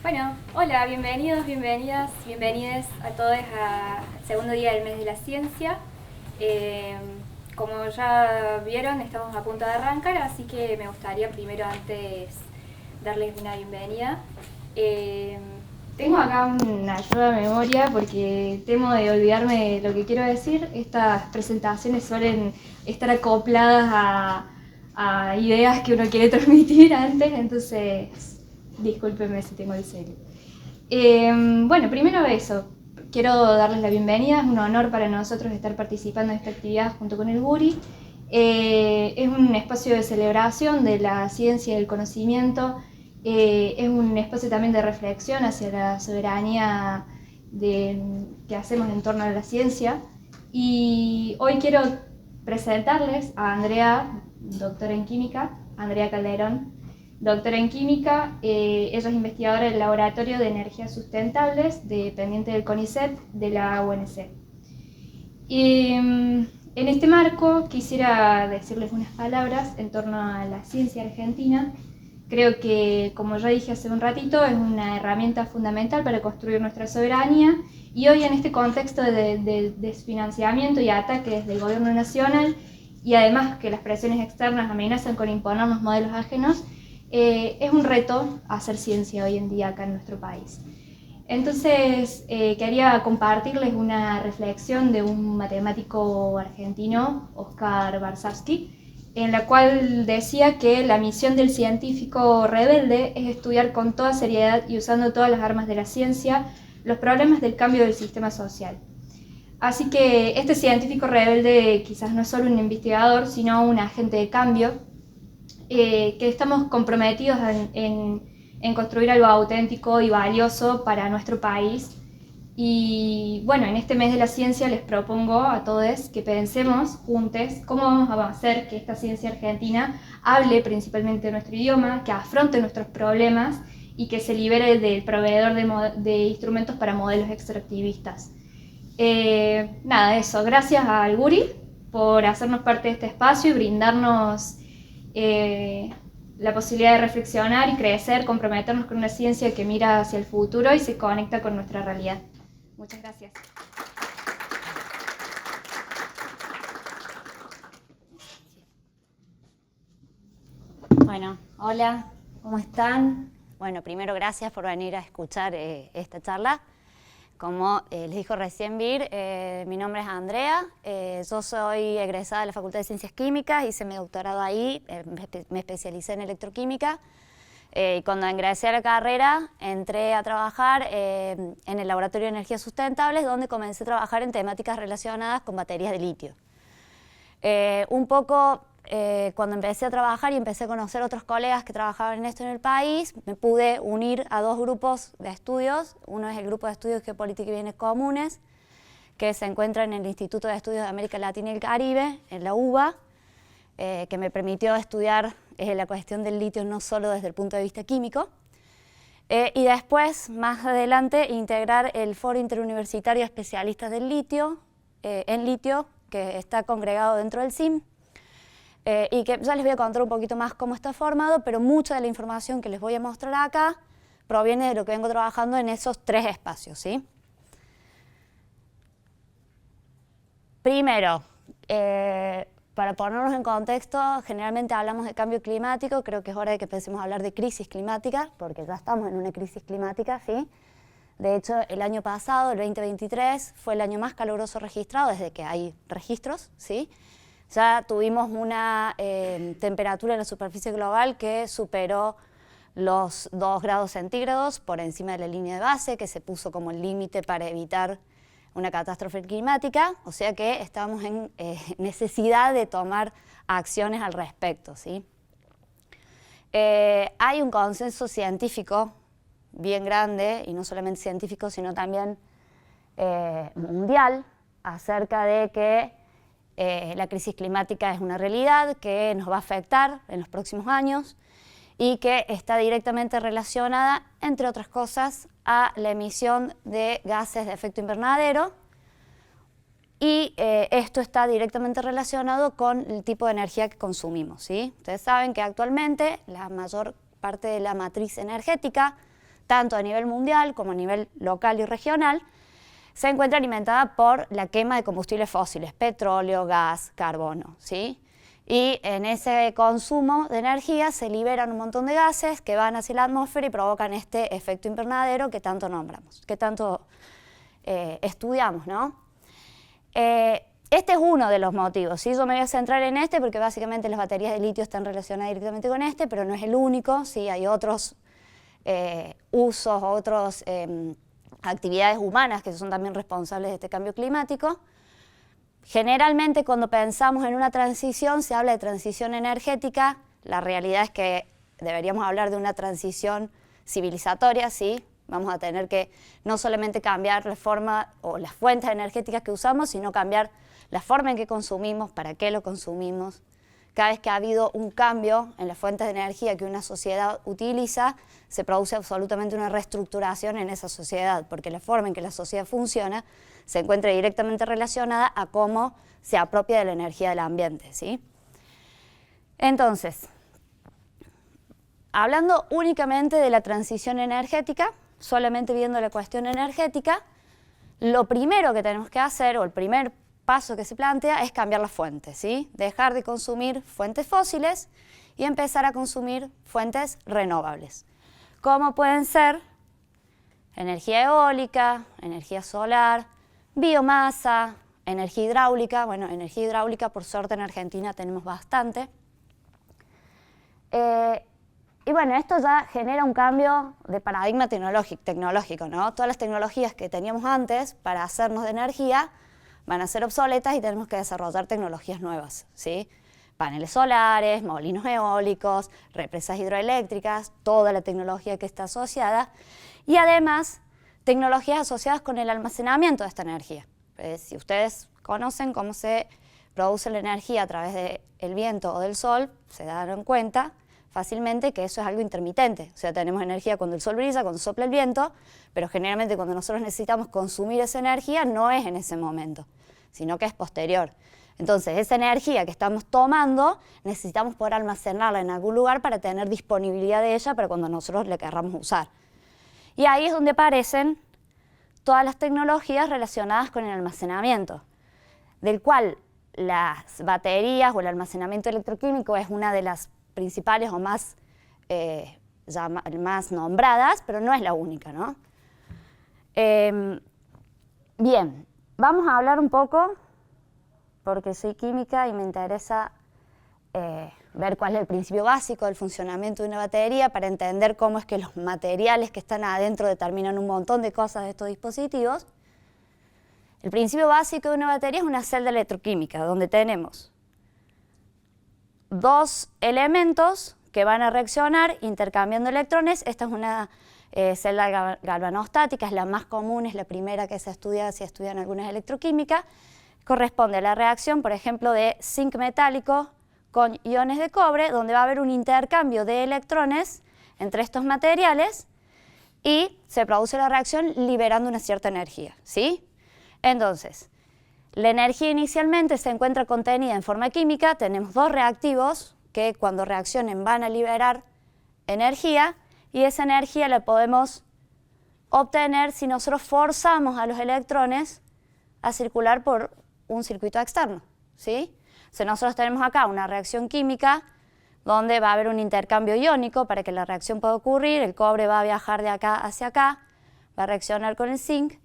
Bueno, hola, bienvenidos, bienvenidas, bienvenides a todos al segundo día del mes de la ciencia. Eh, Como ya vieron, estamos a punto de arrancar, así que me gustaría primero antes darles una bienvenida. Eh, Tengo acá una ayuda de memoria porque temo de olvidarme de lo que quiero decir. Estas presentaciones suelen estar acopladas a ideas que uno quiere transmitir antes, entonces discúlpenme si tengo el celo. Bueno, primero eso. Quiero darles la bienvenida. Es un honor para nosotros estar participando en esta actividad junto con el Guri. Es un espacio de celebración de la ciencia y del conocimiento. Es un espacio también de reflexión hacia la soberanía que hacemos en torno a la ciencia. Y hoy quiero presentarles a Andrea, doctora en química, Andrea Calderón, doctora en química. Ella es investigadora del Laboratorio de Energías Sustentables, dependiente del CONICET de la UNC. En este marco quisiera decirles unas palabras en torno a la ciencia argentina. Creo que, como ya dije hace un ratito, es una herramienta fundamental para construir nuestra soberanía, y hoy en este contexto de desfinanciamiento y ataque desde el gobierno nacional, y además que las presiones externas amenazan con imponernos modelos ajenos, es un reto hacer ciencia hoy en día acá en nuestro país. Entonces, quería compartirles una reflexión de un matemático argentino, Oscar Barsavsky, en la cual decía que la misión del científico rebelde es estudiar con toda seriedad y usando todas las armas de la ciencia los problemas del cambio del sistema social. Así que este científico rebelde quizás no es solo un investigador, sino un agente de cambio, que estamos comprometidos en construir algo auténtico y valioso para nuestro país. Y bueno, en este mes de la ciencia les propongo a todos que pensemos juntos cómo vamos a hacer que esta ciencia argentina hable principalmente nuestro idioma, que afronte nuestros problemas y que se libere del proveedor de instrumentos para modelos extractivistas. Nada, eso. Gracias al Guri por hacernos parte de este espacio y brindarnos la posibilidad de reflexionar y crecer, comprometernos con una ciencia que mira hacia el futuro y se conecta con nuestra realidad. Muchas gracias. Bueno, hola, ¿cómo están? Bueno, primero gracias por venir a escuchar esta charla. Como les dijo recién Vir, mi nombre es Andrea, yo soy egresada de la Facultad de Ciencias Químicas, hice mi doctorado ahí, me especialicé en electroquímica. Y cuando ingresé a la carrera, entré a trabajar en el Laboratorio de Energías Sustentables, donde comencé a trabajar en temáticas relacionadas con baterías de litio. Un poco cuando empecé a trabajar y empecé a conocer otros colegas que trabajaban en esto en el país, me pude unir a dos grupos de estudios. Uno es el Grupo de Estudios Geopolítica y Bienes Comunes, que se encuentra en el Instituto de Estudios de América Latina y el Caribe, en la UBA, que me permitió estudiar la cuestión del litio no solo desde el punto de vista químico. Y después, más adelante, integrar el Foro Interuniversitario de Especialistas del Litio, en litio, que está congregado dentro del CIM, y que ya les voy a contar un poquito más cómo está formado, pero mucha de la información que les voy a mostrar acá proviene de lo que vengo trabajando en esos tres espacios, ¿sí? Primero, para ponernos en contexto, generalmente hablamos de cambio climático, creo que es hora de que empecemos a hablar de crisis climática, porque ya estamos en una crisis climática, ¿sí? De hecho, el año pasado, el 2023, fue el año más caluroso registrado desde que hay registros, ¿sí? Ya tuvimos una temperatura en la superficie global que superó los 2 grados centígrados por encima de la línea de base, que se puso como el límite para evitar una catástrofe climática, o sea que estamos en necesidad de tomar acciones al respecto, ¿sí? Hay un consenso científico bien grande, y no solamente científico, sino también mundial, acerca de que la crisis climática es una realidad que nos va a afectar en los próximos años y que está directamente relacionada, entre otras cosas, a la emisión de gases de efecto invernadero, y esto está directamente relacionado con el tipo de energía que consumimos, ¿sí? Ustedes saben que actualmente la mayor parte de la matriz energética tanto a nivel mundial como a nivel local y regional, se encuentra alimentada por la quema de combustibles fósiles, petróleo, gas, carbono, ¿sí? Y en ese consumo de energía se liberan un montón de gases que van hacia la atmósfera y provocan este efecto invernadero que tanto nombramos, que tanto estudiamos, ¿no? Este es uno de los motivos, ¿sí? Yo me voy a centrar en este porque básicamente las baterías de litio están relacionadas directamente con este, pero no es el único, ¿sí? Hay otros usos, otras actividades humanas que son también responsables de este cambio climático. Generalmente cuando pensamos en una transición se habla de transición energética, la realidad es que deberíamos hablar de una transición civilizatoria, ¿sí? Vamos a tener que no solamente cambiar la forma o las fuentes energéticas que usamos, sino cambiar la forma en que consumimos, para qué lo consumimos. Cada vez que ha habido un cambio en las fuentes de energía que una sociedad utiliza, se produce absolutamente una reestructuración en esa sociedad, porque la forma en que la sociedad funciona se encuentra directamente relacionada a cómo se apropia de la energía del ambiente, ¿sí? Entonces, hablando únicamente de la transición energética, solamente viendo la cuestión energética, lo primero que tenemos que hacer, o el primer paso que se plantea, es cambiar las fuentes, ¿sí? Dejar de consumir fuentes fósiles y empezar a consumir fuentes renovables, como pueden ser energía eólica, energía solar, biomasa, energía hidráulica. Bueno, energía hidráulica por suerte en Argentina tenemos bastante. Y bueno, esto ya genera un cambio de paradigma tecnológico, ¿no? Todas las tecnologías que teníamos antes para hacernos de energía van a ser obsoletas y tenemos que desarrollar tecnologías nuevas, ¿sí? Paneles solares, molinos eólicos, represas hidroeléctricas, toda la tecnología que está asociada y además tecnologías asociadas con el almacenamiento de esta energía. Si ustedes conocen cómo se produce la energía a través del viento o del sol, se darán cuenta fácilmente que eso es algo intermitente. O sea, tenemos energía cuando el sol brilla, cuando sopla el viento, pero generalmente cuando nosotros necesitamos consumir esa energía no es en ese momento, sino que es posterior. Entonces, esa energía que estamos tomando, necesitamos poder almacenarla en algún lugar para tener disponibilidad de ella para cuando nosotros la querramos usar. Y ahí es donde aparecen todas las tecnologías relacionadas con el almacenamiento, del cual las baterías o el almacenamiento electroquímico es una de las principales o más nombradas, pero no es la única, ¿no? Bien, vamos a hablar un poco, porque soy química y me interesa ver cuál es el principio básico del funcionamiento de una batería para entender cómo es que los materiales que están adentro determinan un montón de cosas de estos dispositivos. El principio básico de una batería es una celda electroquímica, donde tenemos dos elementos que van a reaccionar intercambiando electrones. Esta es una celda galvanostática, es la más común, es la primera que se estudia si estudian algunas electroquímica. Corresponde a la reacción, por ejemplo, de zinc metálico con iones de cobre, donde va a haber un intercambio de electrones entre estos materiales y se produce la reacción liberando una cierta energía, ¿sí? Entonces, la energía inicialmente se encuentra contenida en forma química. Tenemos dos reactivos que cuando reaccionen van a liberar energía y esa energía la podemos obtener si nosotros forzamos a los electrones a circular por un circuito externo, ¿sí? O sea, nosotros tenemos acá una reacción química donde va a haber un intercambio iónico para que la reacción pueda ocurrir. El cobre va a viajar de acá hacia acá, va a reaccionar con el zinc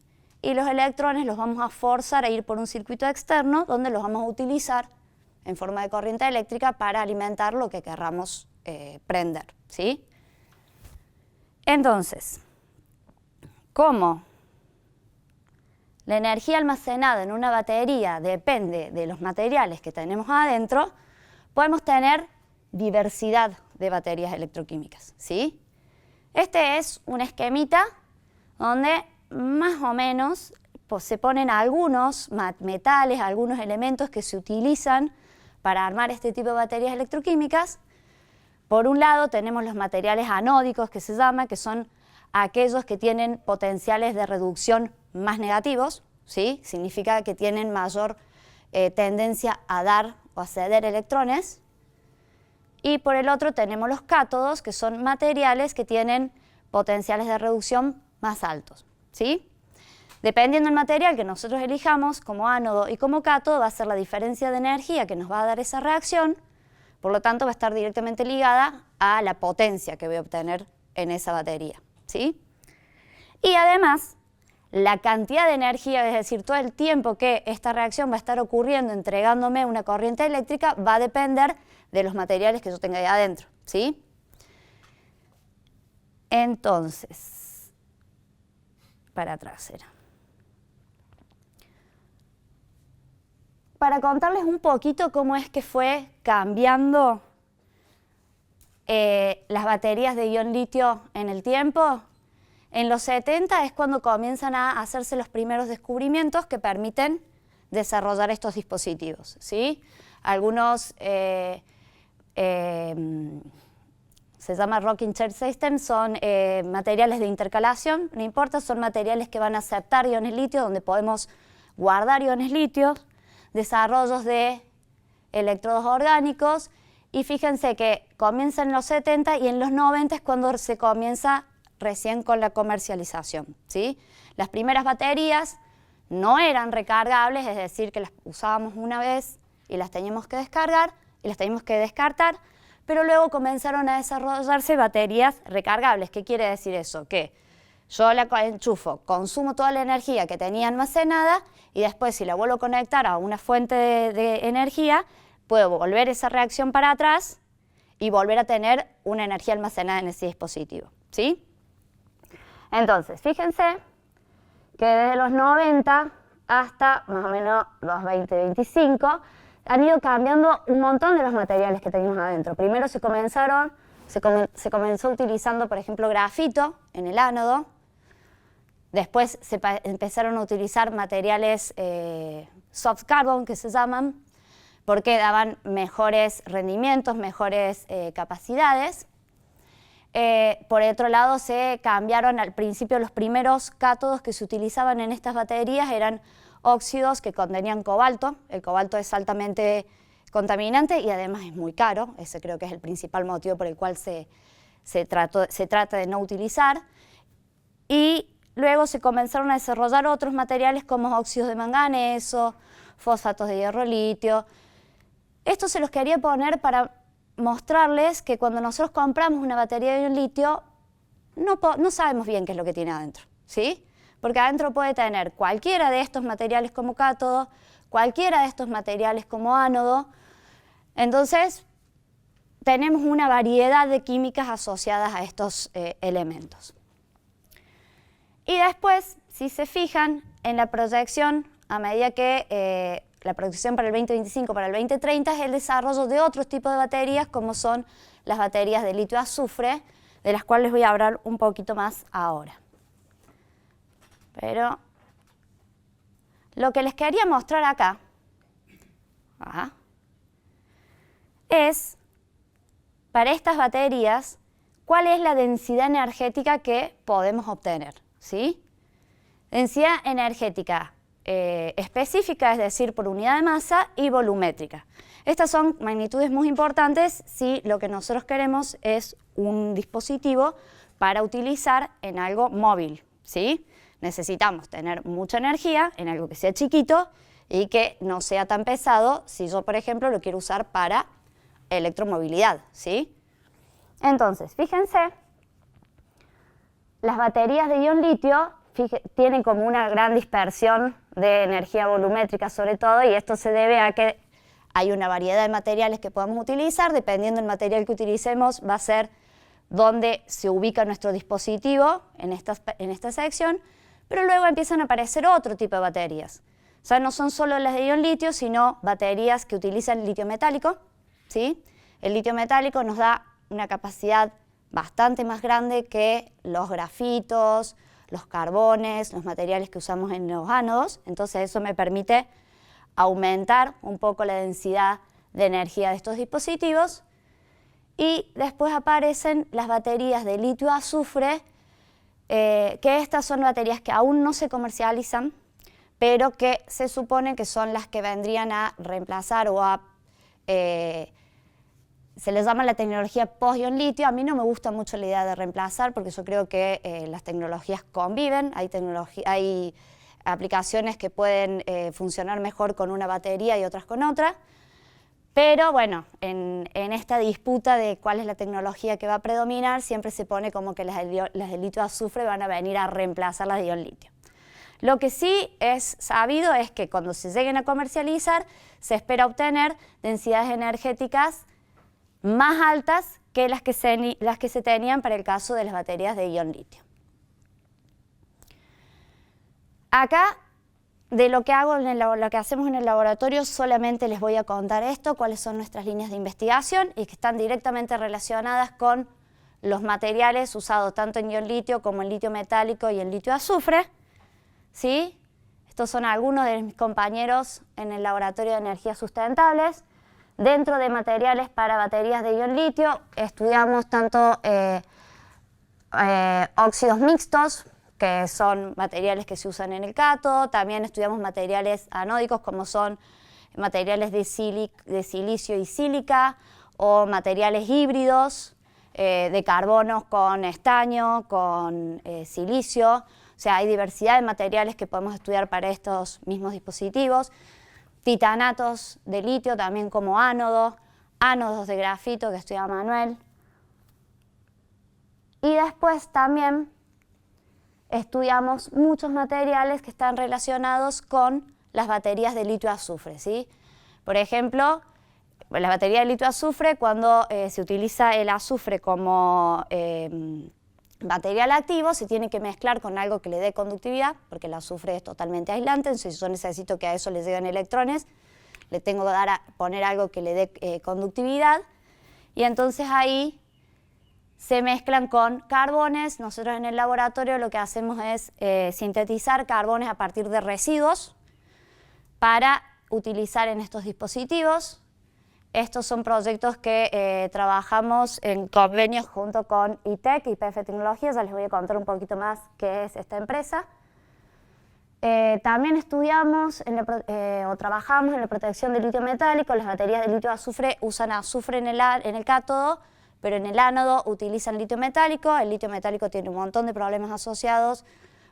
y los electrones los vamos a forzar a ir por un circuito externo donde los vamos a utilizar en forma de corriente eléctrica para alimentar lo que querramos prender, ¿sí? Entonces, ¿cómo la energía almacenada en una batería depende de los materiales que tenemos adentro? Podemos tener diversidad de baterías electroquímicas, ¿sí? Este es un esquemita donde más o menos se ponen algunos metales, algunos elementos que se utilizan para armar este tipo de baterías electroquímicas. Por un lado tenemos los materiales anódicos, que se llama, que son aquellos que tienen potenciales de reducción más negativos, ¿sí? Significa que tienen mayor tendencia a dar o a ceder electrones. Y por el otro tenemos los cátodos, que son materiales que tienen potenciales de reducción más altos, ¿sí? Dependiendo del material que nosotros elijamos como ánodo y como cátodo, va a ser la diferencia de energía que nos va a dar esa reacción, por lo tanto va a estar directamente ligada a la potencia que voy a obtener en esa batería, ¿sí? Y además, la cantidad de energía, es decir, todo el tiempo que esta reacción va a estar ocurriendo entregándome una corriente eléctrica, va a depender de los materiales que yo tenga ahí adentro, ¿sí? Entonces, para atrás era. Para contarles un poquito cómo es que fue cambiando las baterías de ion litio en el tiempo, en los 70 es cuando comienzan a hacerse los primeros descubrimientos que permiten desarrollar estos dispositivos, ¿sí? Algunos se llama Rocking Chair System, son materiales de intercalación, no importa, son materiales que van a aceptar iones litio, donde podemos guardar iones litios, desarrollos de electrodos orgánicos, y fíjense que comienza en los 70 y en los 90 es cuando se comienza recién con la comercialización, ¿sí? Las primeras baterías no eran recargables, es decir, que las usábamos una vez y las teníamos que descargar y las teníamos que descartar, pero luego comenzaron a desarrollarse baterías recargables. ¿Qué quiere decir eso? Que yo la enchufo, consumo toda la energía que tenía almacenada y después si la vuelvo a conectar a una fuente de energía, puedo volver esa reacción para atrás y volver a tener una energía almacenada en ese dispositivo, ¿sí? Entonces, fíjense que desde los 90 hasta más o menos los 20-25 han ido cambiando un montón de los materiales que teníamos adentro. Primero se comenzó utilizando, por ejemplo, grafito en el ánodo. Después se empezaron a utilizar materiales soft carbon, que se llaman, porque daban mejores rendimientos, mejores capacidades. Por otro lado, se cambiaron al principio los primeros cátodos que se utilizaban en estas baterías eran óxidos que contenían cobalto. El cobalto es altamente contaminante y además es muy caro. Ese creo que es el principal motivo por el cual se trata de no utilizar. Y luego se comenzaron a desarrollar otros materiales como óxidos de manganeso, fosfatos de hierro litio. Esto se los quería poner para mostrarles que cuando nosotros compramos una batería de ion litio no sabemos bien qué es lo que tiene adentro, ¿sí? Porque adentro puede tener cualquiera de estos materiales como cátodo, cualquiera de estos materiales como ánodo. Entonces, tenemos una variedad de químicas asociadas a estos elementos. Y después, si se fijan en la proyección, a medida que la proyección para el 2025, para el 2030, es el desarrollo de otros tipos de baterías, como son las baterías de litio-azufre, de las cuales voy a hablar un poquito más ahora. Pero lo que les quería mostrar acá es, para estas baterías, cuál es la densidad energética que podemos obtener, ¿sí? Densidad energética específica, es decir, por unidad de masa, y volumétrica. Estas son magnitudes muy importantes si lo que nosotros queremos es un dispositivo para utilizar en algo móvil, ¿sí? Necesitamos tener mucha energía en algo que sea chiquito y que no sea tan pesado si yo, por ejemplo, lo quiero usar para electromovilidad, ¿sí? Entonces, fíjense, las baterías de ion litio tienen como una gran dispersión de energía volumétrica sobre todo, y esto se debe a que hay una variedad de materiales que podemos utilizar. Dependiendo del material que utilicemos va a ser donde se ubica nuestro dispositivo en esta sección, pero luego empiezan a aparecer otro tipo de baterías. O sea, no son solo las de ion litio, sino baterías que utilizan litio metálico, ¿sí? El litio metálico nos da una capacidad bastante más grande que los grafitos, los carbones, los materiales que usamos en los ánodos. Entonces eso me permite aumentar un poco la densidad de energía de estos dispositivos. Y después aparecen las baterías de litio-azufre, que estas son baterías que aún no se comercializan, pero que se supone que son las que vendrían a reemplazar o a se le llama la tecnología post-ion litio. A mí no me gusta mucho la idea de reemplazar porque yo creo que las tecnologías conviven, hay aplicaciones que pueden funcionar mejor con una batería y otras con otra, pero bueno, en esta disputa de cuál es la tecnología que va a predominar, siempre se pone como que las de litio-azufre van a venir a reemplazar las de ion litio. Lo que sí es sabido es que cuando se lleguen a comercializar, se espera obtener densidades energéticas más altas que las que se tenían para el caso de las baterías de ion litio. Acá, de lo que lo que hacemos en el laboratorio, solamente les voy a contar esto, cuáles son nuestras líneas de investigación y que están directamente relacionadas con los materiales usados tanto en ion litio como en litio metálico y en litio azufre. ¿Sí? Estos son algunos de mis compañeros en el Laboratorio de Energías Sustentables. Dentro de materiales para baterías de ion litio estudiamos tanto óxidos mixtos, que son materiales que se usan en el cátodo. También estudiamos materiales anódicos como son materiales de silicio y sílica, o materiales híbridos de carbonos con estaño, con silicio. O sea, hay diversidad de materiales que podemos estudiar para estos mismos dispositivos. Titanatos de litio también como ánodos de grafito que estudia Manuel. Y después también estudiamos muchos materiales que están relacionados con las baterías de litio-azufre, ¿sí? Por ejemplo, la batería de litio-azufre, cuando se utiliza el azufre como material activo, se tiene que mezclar con algo que le dé conductividad, porque el azufre es totalmente aislante, entonces si yo necesito que a eso le lleguen electrones, le tengo que poner algo que le dé conductividad, y entonces ahí se mezclan con carbones. Nosotros en el laboratorio lo que hacemos es sintetizar carbones a partir de residuos para utilizar en estos dispositivos. Estos son proyectos que trabajamos en convenios junto con ITEC, YPF Tecnologías. Ya les voy a contar un poquito más qué es esta empresa. También estudiamos o trabajamos en la protección del litio metálico. Las baterías de litio azufre usan azufre en el cátodo, pero en el ánodo utilizan litio metálico. El litio metálico tiene un montón de problemas asociados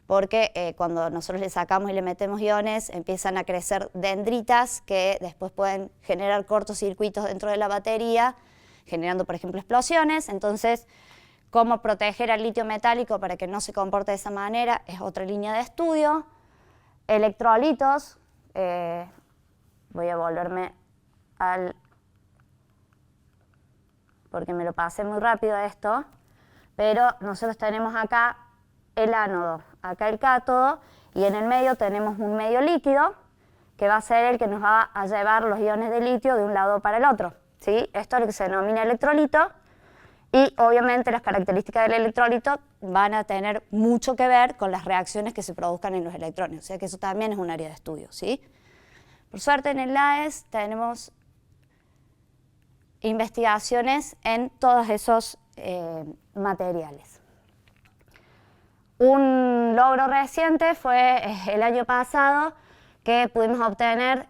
porque cuando nosotros le sacamos y le metemos iones empiezan a crecer dendritas que después pueden generar cortocircuitos dentro de la batería, generando por ejemplo explosiones. Entonces, cómo proteger al litio metálico para que no se comporte de esa manera es otra línea de estudio. Electrolitos, voy a volverme porque me lo pasé muy rápido esto, pero nosotros tenemos acá el ánodo, acá el cátodo, y en el medio tenemos un medio líquido que va a ser el que nos va a llevar los iones de litio de un lado para el otro, ¿sí? Esto es lo que se denomina electrolito, y obviamente las características del electrolito van a tener mucho que ver con las reacciones que se produzcan en los electrones, o sea que eso también es un área de estudio, ¿sí? Por suerte en el LAES tenemos investigaciones en todos esos materiales. Un logro reciente fue el año pasado que pudimos obtener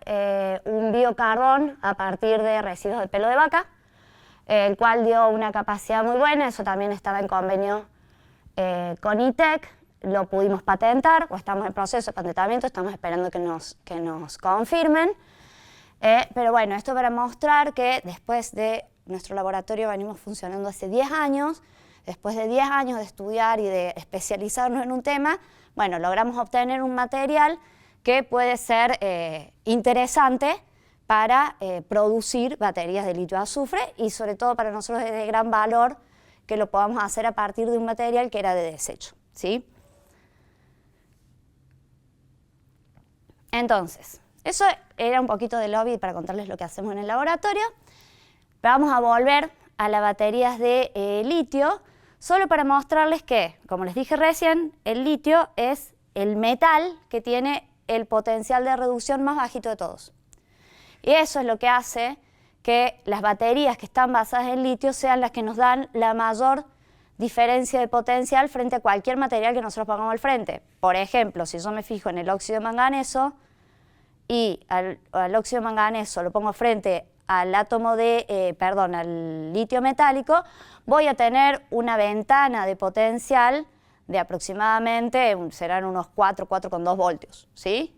un biocarbón a partir de residuos de pelo de vaca, el cual dio una capacidad muy buena. Eso también estaba en convenio con ITEC, lo pudimos patentar, o estamos en proceso de patentamiento, estamos esperando que nos confirmen. Pero bueno, esto para mostrar que después de nuestro laboratorio venimos funcionando hace 10 años, después de 10 años de estudiar y de especializarnos en un tema, bueno, logramos obtener un material que puede ser interesante para producir baterías de litio azufre, y sobre todo para nosotros es de gran valor que lo podamos hacer a partir de un material que era de desecho, ¿sí? Entonces, eso era un poquito de lobby para contarles lo que hacemos en el laboratorio. Pero vamos a volver a las baterías de litio, solo para mostrarles que, como les dije recién, el litio es el metal que tiene el potencial de reducción más bajito de todos. Y eso es lo que hace que las baterías que están basadas en litio sean las que nos dan la mayor diferencia de potencial frente a cualquier material que nosotros pongamos al frente. Por ejemplo, si yo me fijo en el óxido de manganeso y al óxido de manganeso lo pongo frente al átomo de, al litio metálico, voy a tener una ventana de potencial de aproximadamente, serán unos 4,2 voltios, ¿sí?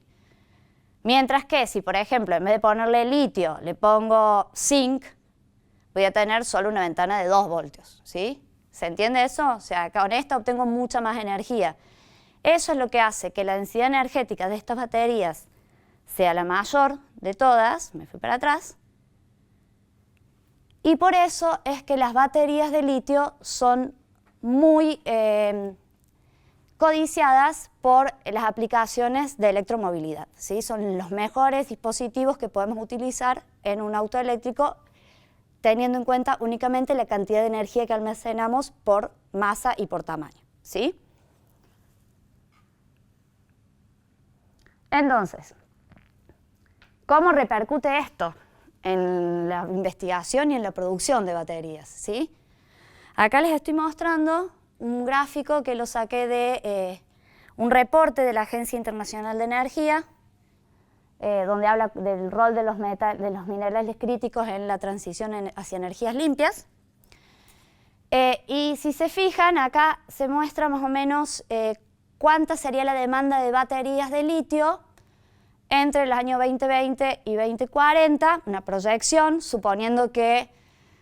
Mientras que si, por ejemplo, en vez de ponerle litio, le pongo zinc, voy a tener solo una ventana de 2 voltios, ¿sí? ¿Se entiende eso? O sea, con esto obtengo mucha más energía. Eso es lo que hace que la densidad energética de estas baterías sea la mayor de todas, me fui para atrás, y por eso es que las baterías de litio son muy codiciadas por las aplicaciones de electromovilidad, ¿sí? Son los mejores dispositivos que podemos utilizar en un auto eléctrico, teniendo en cuenta únicamente la cantidad de energía que almacenamos por masa y por tamaño, ¿sí? Entonces, ¿cómo repercute esto en la investigación y en la producción de baterías, ¿sí? Acá les estoy mostrando un gráfico que lo saqué de un reporte de la Agencia Internacional de Energía, donde habla del rol de los minerales críticos en la transición hacia energías limpias. Y si se fijan, acá se muestra más o menos cuánta sería la demanda de baterías de litio entre los años 2020 y 2040, una proyección, suponiendo que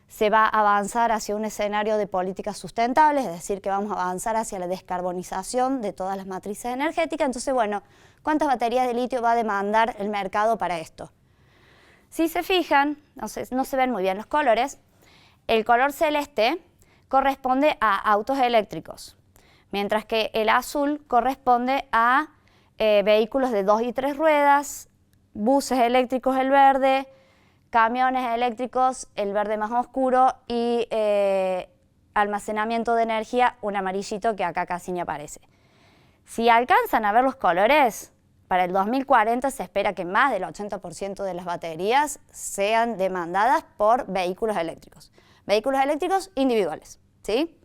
se va a avanzar hacia un escenario de políticas sustentables, es decir, que vamos a avanzar hacia la descarbonización de todas las matrices energéticas. Entonces, bueno, ¿cuántas baterías de litio va a demandar el mercado para esto? Si se fijan, no se ven muy bien los colores, el color celeste corresponde a autos eléctricos, mientras que el azul corresponde a vehículos de 2 y 3 ruedas, buses eléctricos el verde, camiones eléctricos el verde más oscuro y almacenamiento de energía un amarillito que acá casi ni aparece. Si alcanzan a ver los colores, para el 2040 se espera que más del 80% de las baterías sean demandadas por vehículos eléctricos individuales, ¿sí?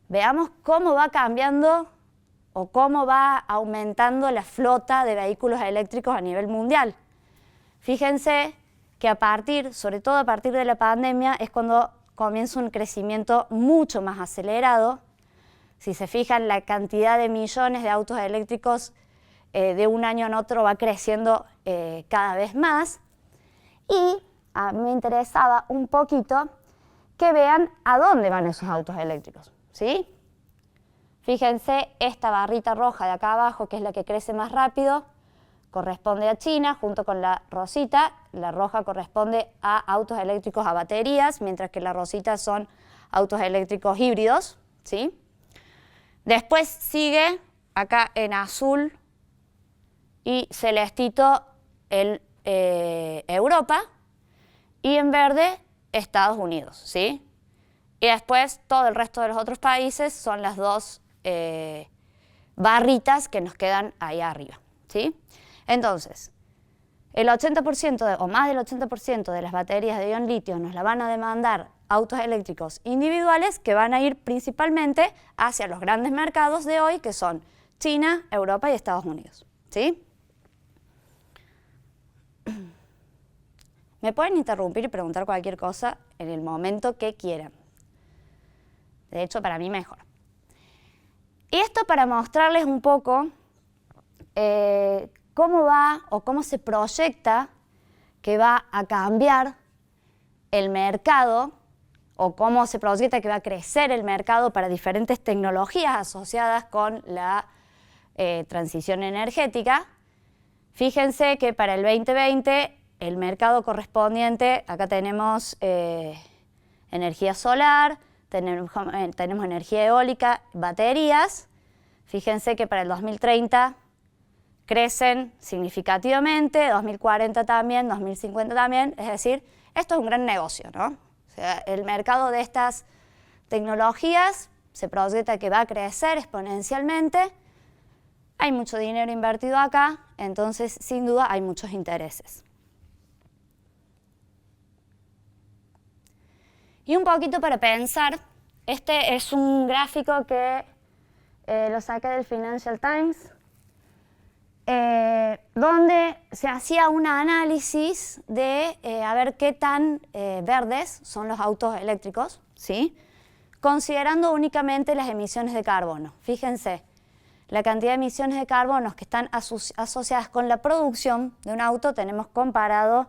Veamos cómo va cambiando o cómo va aumentando la flota de vehículos eléctricos a nivel mundial. Fíjense que sobre todo a partir de la pandemia, es cuando comienza un crecimiento mucho más acelerado. Si se fijan, la cantidad de millones de autos eléctricos de un año en otro va creciendo cada vez más. Y a mí me interesaba un poquito que vean a dónde van esos autos eléctricos, ¿sí? Fíjense, esta barrita roja de acá abajo, que es la que crece más rápido, corresponde a China, junto con la rosita. La roja corresponde a autos eléctricos a baterías, mientras que la rosita son autos eléctricos híbridos, ¿sí? Después sigue, acá en azul y celestito, Europa, y en verde, Estados Unidos, ¿sí? Y después todo el resto de los otros países son las dos barritas que nos quedan ahí arriba, ¿sí? Entonces, el 80% o más del 80% de las baterías de ion litio nos la van a demandar autos eléctricos individuales que van a ir principalmente hacia los grandes mercados de hoy, que son China, Europa y Estados Unidos, ¿sí? Me pueden interrumpir y preguntar cualquier cosa en el momento que quieran. De hecho, para mí mejor. Y esto para mostrarles un poco cómo va o cómo se proyecta que va a cambiar el mercado o cómo se proyecta que va a crecer el mercado para diferentes tecnologías asociadas con la transición energética. Fíjense que para el 2020 el mercado correspondiente, acá tenemos energía solar, tenemos energía eólica, baterías. Fíjense que para el 2030 crecen significativamente, 2040 también, 2050 también, es decir, esto es un gran negocio, ¿no? O sea, el mercado de estas tecnologías se proyecta que va a crecer exponencialmente, hay mucho dinero invertido acá, entonces sin duda hay muchos intereses. Y un poquito para pensar, este es un gráfico que lo saqué del Financial Times, donde se hacía un análisis de a ver qué tan verdes son los autos eléctricos, ¿sí? Considerando únicamente las emisiones de carbono. Fíjense, la cantidad de emisiones de carbono que están asociadas con la producción de un auto. Tenemos comparado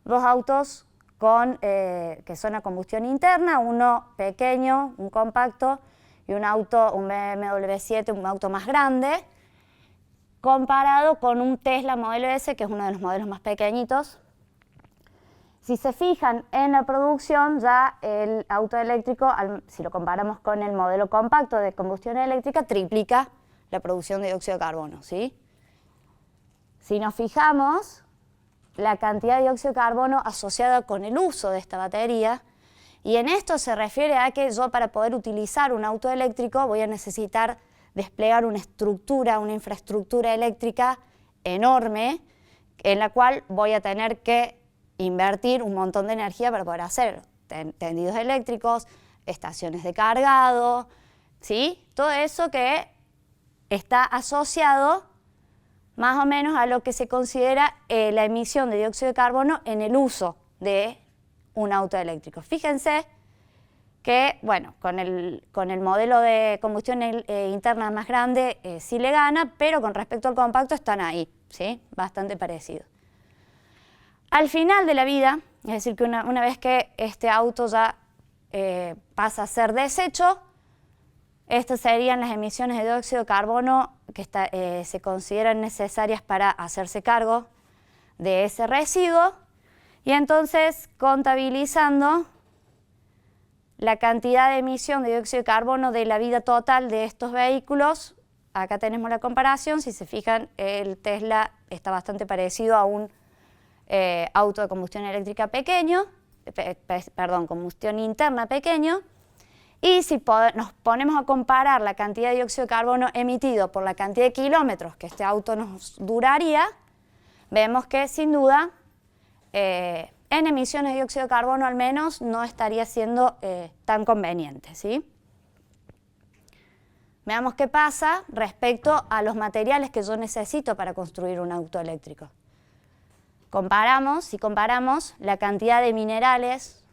dos autos que son a combustión interna, uno pequeño, un compacto, y un BMW 7, un auto más grande, comparado con un Tesla Modelo S, que es uno de los modelos más pequeñitos. Si se fijan en la producción, ya el auto eléctrico, si lo comparamos con el modelo compacto de combustión eléctrica, triplica la producción de dióxido de carbono, ¿sí? Si nos fijamos, la cantidad de dióxido de carbono asociada con el uso de esta batería, y en esto se refiere a que yo, para poder utilizar un auto eléctrico, voy a necesitar desplegar una infraestructura eléctrica enorme, en la cual voy a tener que invertir un montón de energía para poder hacer tendidos eléctricos, estaciones de cargado, ¿sí? Todo eso que está asociado más o menos a lo que se considera la emisión de dióxido de carbono en el uso de un auto eléctrico. Fíjense que, bueno, con el modelo de combustión interna más grande sí le gana, pero con respecto al compacto están ahí, ¿sí? Bastante parecidos. Al final de la vida, es decir, que una vez que este auto ya pasa a ser desecho, estas serían las emisiones de dióxido de carbono que se consideran necesarias para hacerse cargo de ese residuo, y entonces, contabilizando la cantidad de emisión de dióxido de carbono de la vida total de estos vehículos, acá tenemos la comparación. Si se fijan, el Tesla está bastante parecido a un auto de combustión eléctrica pequeño, combustión interna pequeño, y si nos ponemos a comparar la cantidad de dióxido de carbono emitido por la cantidad de kilómetros que este auto nos duraría, vemos que sin duda en emisiones de dióxido de carbono al menos no estaría siendo tan conveniente, ¿sí? Veamos qué pasa respecto a los materiales que yo necesito para construir un auto eléctrico. Si comparamos la cantidad de minerales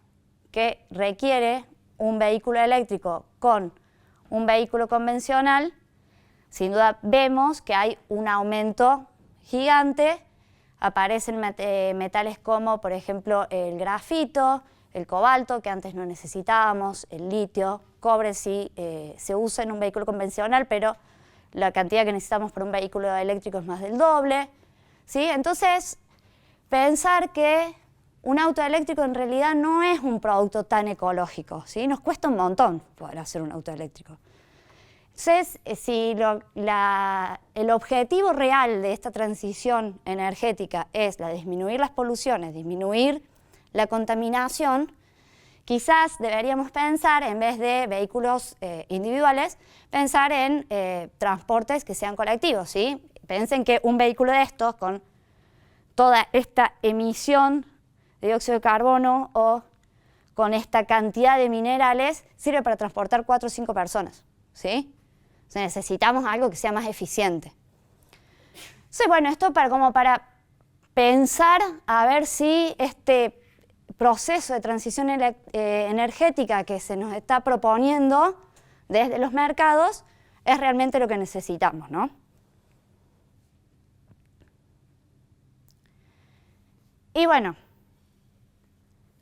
que requiere un vehículo eléctrico con un vehículo convencional, sin duda vemos que hay un aumento gigante. Aparecen metales como, por ejemplo, el grafito, el cobalto, que antes no necesitábamos, el litio, cobre sí se usa en un vehículo convencional, pero la cantidad que necesitamos para un vehículo eléctrico es más del doble, ¿sí? Entonces, pensar que un auto eléctrico en realidad no es un producto tan ecológico, ¿sí? Nos cuesta un montón poder hacer un auto eléctrico. Entonces, si el objetivo real de esta transición energética es la de disminuir las poluciones, disminuir la contaminación, quizás deberíamos pensar, en vez de vehículos individuales, pensar en transportes que sean colectivos, ¿sí? Piensen que un vehículo de estos, con toda esta emisión de dióxido de carbono o con esta cantidad de minerales, sirve para transportar 4 o 5 personas, ¿sí? O sea, necesitamos algo que sea más eficiente. Entonces, bueno, esto como para pensar a ver si este proceso de transición energética que se nos está proponiendo desde los mercados es realmente lo que necesitamos, ¿no? Y bueno,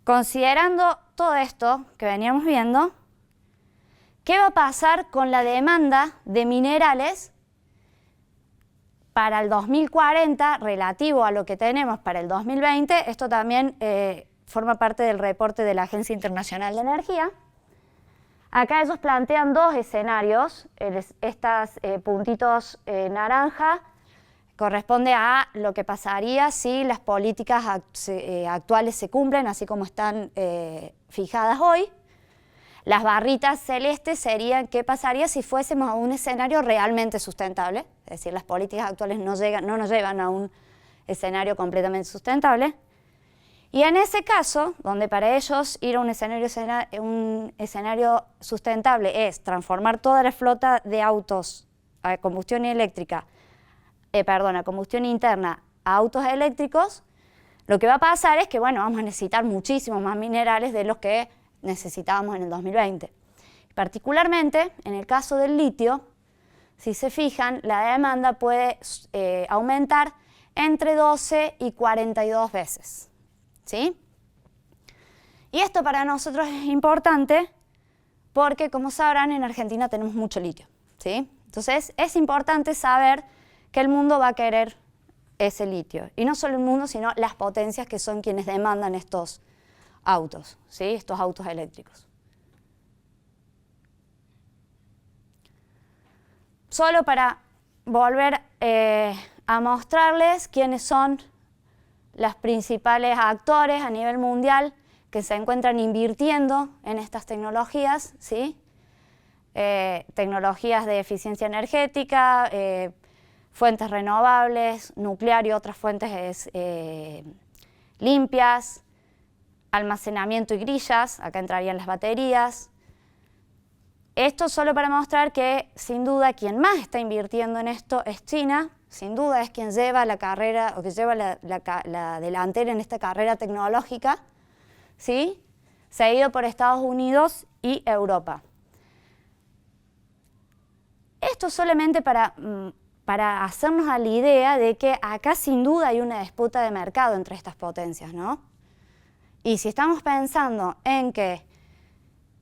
considerando todo esto que veníamos viendo, ¿qué va a pasar con la demanda de minerales para el 2040 relativo a lo que tenemos para el 2020? Esto también forma parte del reporte de la Agencia Internacional de Energía. Acá ellos plantean dos escenarios. Estos puntitos naranja corresponde a lo que pasaría si las políticas actuales se cumplen, así como están fijadas hoy. Las barritas celestes serían qué pasaría si fuésemos a un escenario realmente sustentable, es decir, las políticas actuales no nos llevan a un escenario completamente sustentable. Y en ese caso, donde para ellos ir a un escenario sustentable es transformar toda la flota de autos a combustión eléctrica a combustión interna a autos eléctricos, lo que va a pasar es que, bueno, vamos a necesitar muchísimos más minerales de los que necesitábamos en el 2020. Particularmente, en el caso del litio, si se fijan, la demanda puede aumentar entre 12 y 42 veces, ¿sí? Y esto para nosotros es importante porque, como sabrán, en Argentina tenemos mucho litio, ¿sí? Entonces, es importante saber que el mundo va a querer ese litio. Y no solo el mundo, sino las potencias que son quienes demandan estos autos, ¿sí? Estos autos eléctricos. Solo para volver a mostrarles quiénes son los principales actores a nivel mundial que se encuentran invirtiendo en estas tecnologías, ¿sí? Tecnologías de eficiencia energética, fuentes renovables, nuclear y otras fuentes limpias, almacenamiento y grillas, acá entrarían las baterías. Esto solo para mostrar que, sin duda, quien más está invirtiendo en esto es China, sin duda es quien lleva la carrera, o que lleva la delantera en esta carrera tecnológica, ¿sí? Seguido por Estados Unidos y Europa. Esto solamente para hacernos a la idea de que acá sin duda hay una disputa de mercado entre estas potencias, ¿no? Y si estamos pensando en que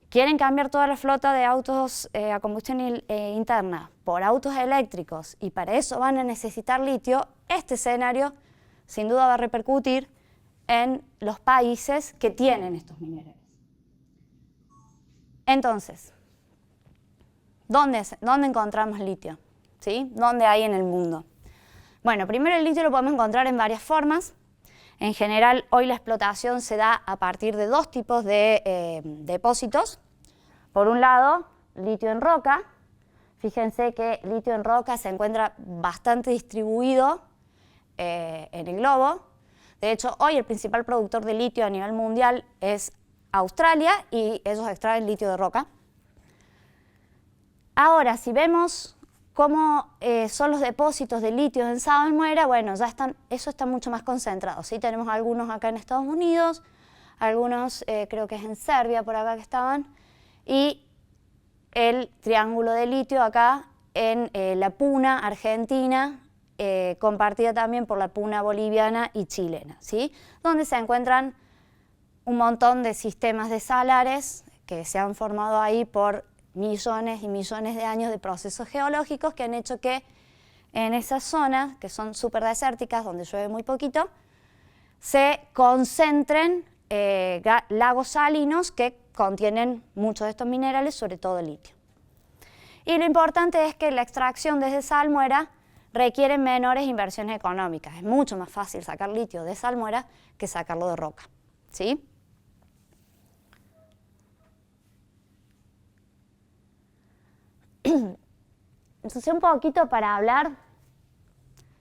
quieren cambiar toda la flota de autos a combustión interna por autos eléctricos y para eso van a necesitar litio, este escenario sin duda va a repercutir en los países que tienen estos minerales. Entonces, ¿dónde encontramos litio? ¿Sí? ¿Dónde hay en el mundo? Bueno, primero el litio lo podemos encontrar en varias formas. En general, hoy la explotación se da a partir de dos tipos de depósitos. Por un lado, litio en roca. Fíjense que litio en roca se encuentra bastante distribuido en el globo. De hecho, hoy el principal productor de litio a nivel mundial es Australia y ellos extraen litio de roca. Ahora, si vemos cómo son los depósitos de litio en salmuera, bueno, eso está mucho más concentrado, ¿sí? Tenemos algunos acá en Estados Unidos, algunos creo que es en Serbia, por acá que estaban, y el triángulo de litio acá en la Puna argentina, compartida también por la Puna boliviana y chilena, ¿sí? Donde se encuentran un montón de sistemas de salares que se han formado ahí por millones y millones de años de procesos geológicos que han hecho que en esas zonas, que son súper desérticas, donde llueve muy poquito, se concentren lagos salinos que contienen muchos de estos minerales, sobre todo el litio. Y lo importante es que la extracción desde salmuera requiere menores inversiones económicas. Es mucho más fácil sacar litio de salmuera que sacarlo de roca, ¿sí? Entonces, un poquito para hablar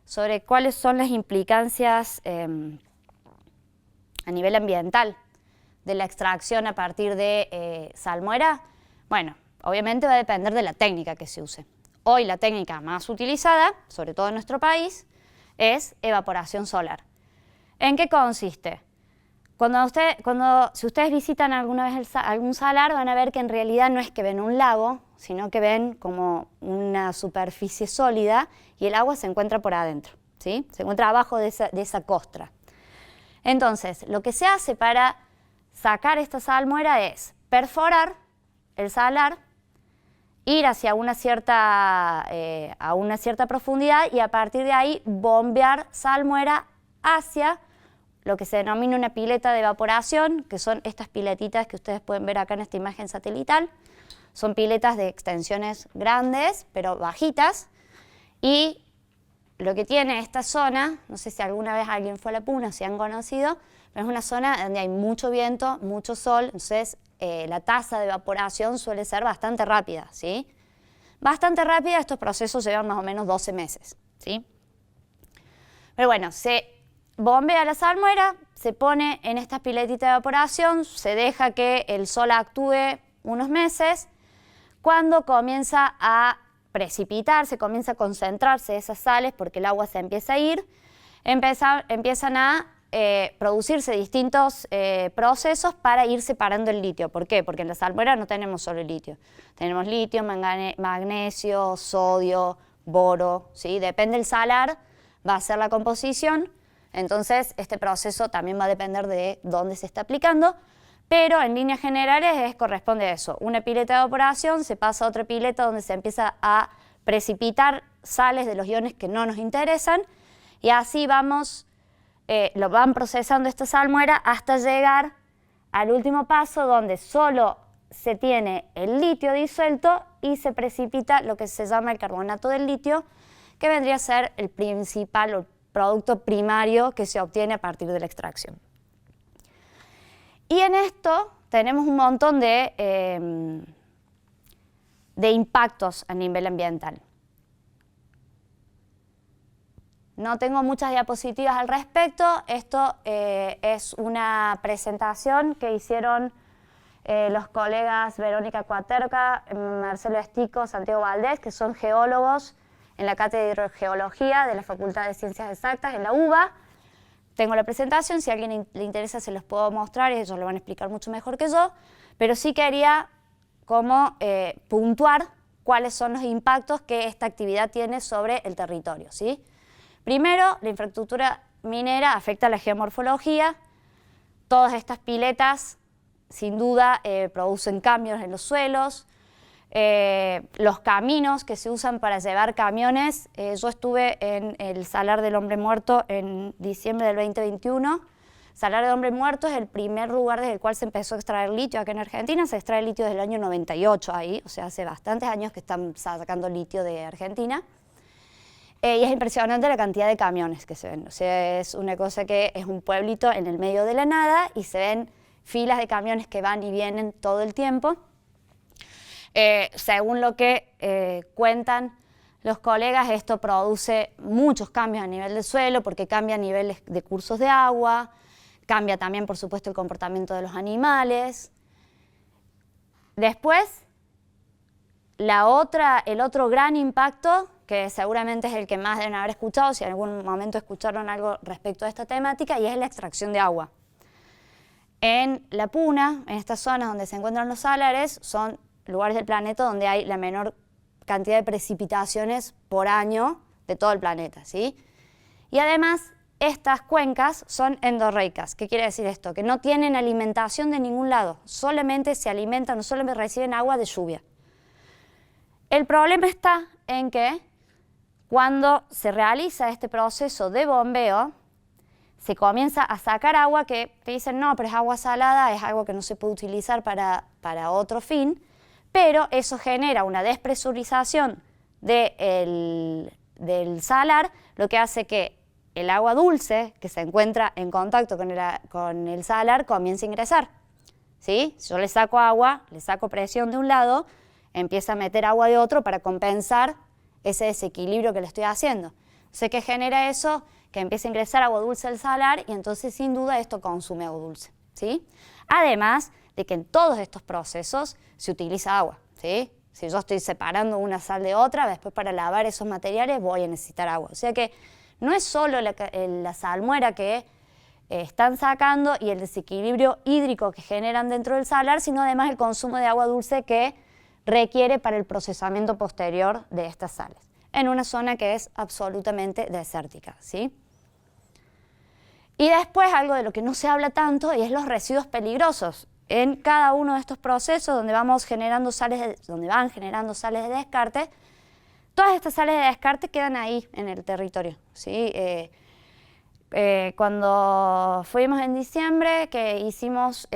sobre cuáles son las implicancias a nivel ambiental de la extracción a partir de salmuera. Bueno, obviamente va a depender de la técnica que se use. Hoy la técnica más utilizada, sobre todo en nuestro país, es evaporación solar. ¿En qué consiste? Si ustedes visitan alguna vez algún salar, van a ver que en realidad no es que ven un lago, sino que ven como una superficie sólida y el agua se encuentra por adentro, ¿sí? Se encuentra abajo de esa costra. Entonces, lo que se hace para sacar esta salmuera es perforar el salar, ir hacia a una cierta profundidad y a partir de ahí bombear salmuera hacia lo que se denomina una pileta de evaporación, que son estas piletitas que ustedes pueden ver acá en esta imagen satelital. Son piletas de extensiones grandes, pero bajitas, y lo que tiene esta zona, no sé si alguna vez alguien fue a la Puna, si han conocido, pero es una zona donde hay mucho viento, mucho sol, entonces la tasa de evaporación suele ser bastante rápida, ¿sí? Bastante rápida, estos procesos llevan más o menos 12 meses, ¿sí? Pero bueno, se bombea la salmuera, se pone en estas piletitas de evaporación, se deja que el sol actúe unos meses. Cuando comienza a precipitarse, comienza a concentrarse esas sales porque el agua se empieza a ir, empiezan a producirse distintos procesos para ir separando el litio. ¿Por qué? Porque en la salmuera no tenemos solo litio. Tenemos litio, magnesio, sodio, boro, ¿sí? Depende del salar, va a ser la composición. Entonces, este proceso también va a depender de dónde se está aplicando, pero en líneas generales corresponde a eso. Una pileta de evaporación se pasa a otra pileta donde se empieza a precipitar sales de los iones que no nos interesan y así vamos, lo van procesando esta salmuera hasta llegar al último paso donde solo se tiene el litio disuelto y se precipita lo que se llama el carbonato del litio, que vendría a ser el principal o producto primario que se obtiene a partir de la extracción. Y en esto tenemos un montón de impactos a nivel ambiental. No tengo muchas diapositivas al respecto. Esto es una presentación que hicieron los colegas Verónica Cuaterca, Marcelo Estico, Santiago Valdés, que son geólogos en la Cátedra de Hidrogeología de la Facultad de Ciencias Exactas en la UBA. Tengo la presentación, si a alguien le interesa se los puedo mostrar y ellos lo van a explicar mucho mejor que yo, pero sí quería como puntuar cuáles son los impactos que esta actividad tiene sobre el territorio, ¿sí? Primero, la infraestructura minera afecta a la geomorfología. Todas estas piletas, sin duda, producen cambios en los suelos. Los caminos que se usan para llevar camiones, yo estuve en el Salar del Hombre Muerto en diciembre del 2021. Salar del Hombre Muerto es el primer lugar desde el cual se empezó a extraer litio acá en Argentina. Se extrae litio desde el año 98 ahí, o sea, hace bastantes años que están sacando litio de Argentina. Y es impresionante la cantidad de camiones que se ven. O sea, es una cosa que es un pueblito en el medio de la nada y se ven filas de camiones que van y vienen todo el tiempo. Según lo que cuentan los colegas, esto produce muchos cambios a nivel del suelo porque cambia niveles de cursos de agua, cambia también, por supuesto, el comportamiento de los animales. Después, el otro gran impacto, que seguramente es el que más deben haber escuchado, si en algún momento escucharon algo respecto a esta temática, y es la extracción de agua. En la Puna, en estas zonas donde se encuentran los salares, son lugares del planeta donde hay la menor cantidad de precipitaciones por año de todo el planeta, ¿sí? Y además, estas cuencas son endorreicas. ¿Qué quiere decir esto? Que no tienen alimentación de ningún lado, solamente se alimentan, no solamente reciben agua de lluvia. El problema está en que cuando se realiza este proceso de bombeo, se comienza a sacar agua que te dicen, no, pero es agua salada, es algo que no se puede utilizar para otro fin, pero eso genera una despresurización del salar, lo que hace que el agua dulce que se encuentra en contacto con el salar comience a ingresar, ¿sí? Si yo le saco agua, le saco presión de un lado, empieza a meter agua de otro para compensar ese desequilibrio que le estoy haciendo. Sé que genera eso, que empieza a ingresar agua dulce al salar y entonces sin duda esto consume agua dulce, ¿sí? Además de que en todos estos procesos se utiliza agua, ¿sí? Si yo estoy separando una sal de otra, después para lavar esos materiales voy a necesitar agua. O sea que no es solo la salmuera que están sacando y el desequilibrio hídrico que generan dentro del salar, sino además el consumo de agua dulce que requiere para el procesamiento posterior de estas sales, en una zona que es absolutamente desértica, ¿sí? Y después algo de lo que no se habla tanto y es los residuos peligrosos. En cada uno de estos procesos donde van generando sales de descarte, todas estas sales de descarte quedan ahí en el territorio, ¿sí? Cuando fuimos en diciembre, que hicimos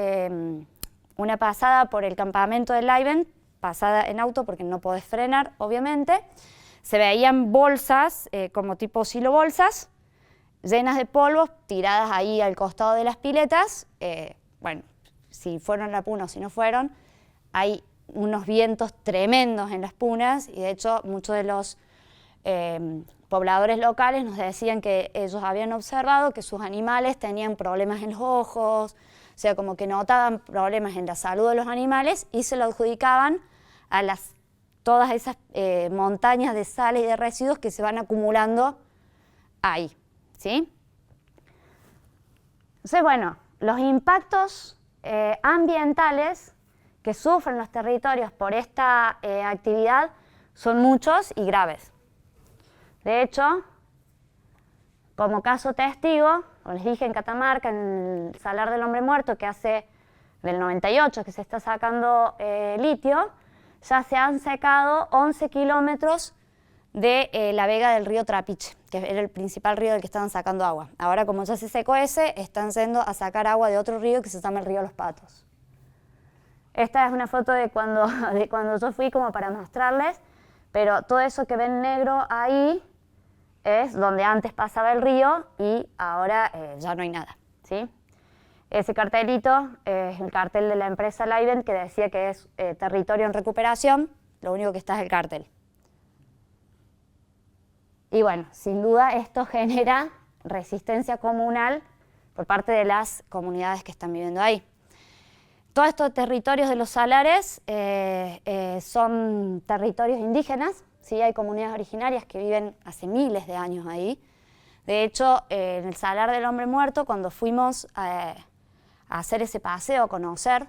una pasada por el campamento de Leiben, pasada en auto porque no podés frenar, obviamente, se veían bolsas, como tipo silobolsas, llenas de polvo, tiradas ahí al costado de las piletas. Bueno, si fueron a la Puna o si no fueron, hay unos vientos tremendos en las punas y de hecho muchos de los pobladores locales nos decían que ellos habían observado que sus animales tenían problemas en los ojos, o sea, como que notaban problemas en la salud de los animales y se lo adjudicaban a las todas esas montañas de sales y de residuos que se van acumulando ahí, ¿sí? Entonces, bueno, los impactos ambientales que sufren los territorios por esta actividad son muchos y graves. De hecho, como caso testigo, como les dije, en Catamarca, en el Salar del Hombre Muerto, que hace del 98 que se está sacando litio, ya se han secado 11 kilómetros de la vega del río Trapiche, que era el principal río del que estaban sacando agua. Ahora, como ya se secó ese, están yendo a sacar agua de otro río que se llama el río Los Patos. Esta es una foto de cuando yo fui, como para mostrarles, pero todo eso que ven negro ahí es donde antes pasaba el río y ahora ya no hay nada, ¿sí? Ese cartelito es el cartel de la empresa Livent, que decía que es territorio en recuperación, lo único que está es el cartel. Y bueno, sin duda esto genera resistencia comunal por parte de las comunidades que están viviendo ahí. Todos estos territorios de los salares son territorios indígenas, ¿sí? Hay comunidades originarias que viven hace miles de años ahí. De hecho, en el Salar del Hombre Muerto, cuando fuimos a hacer ese paseo, a conocer,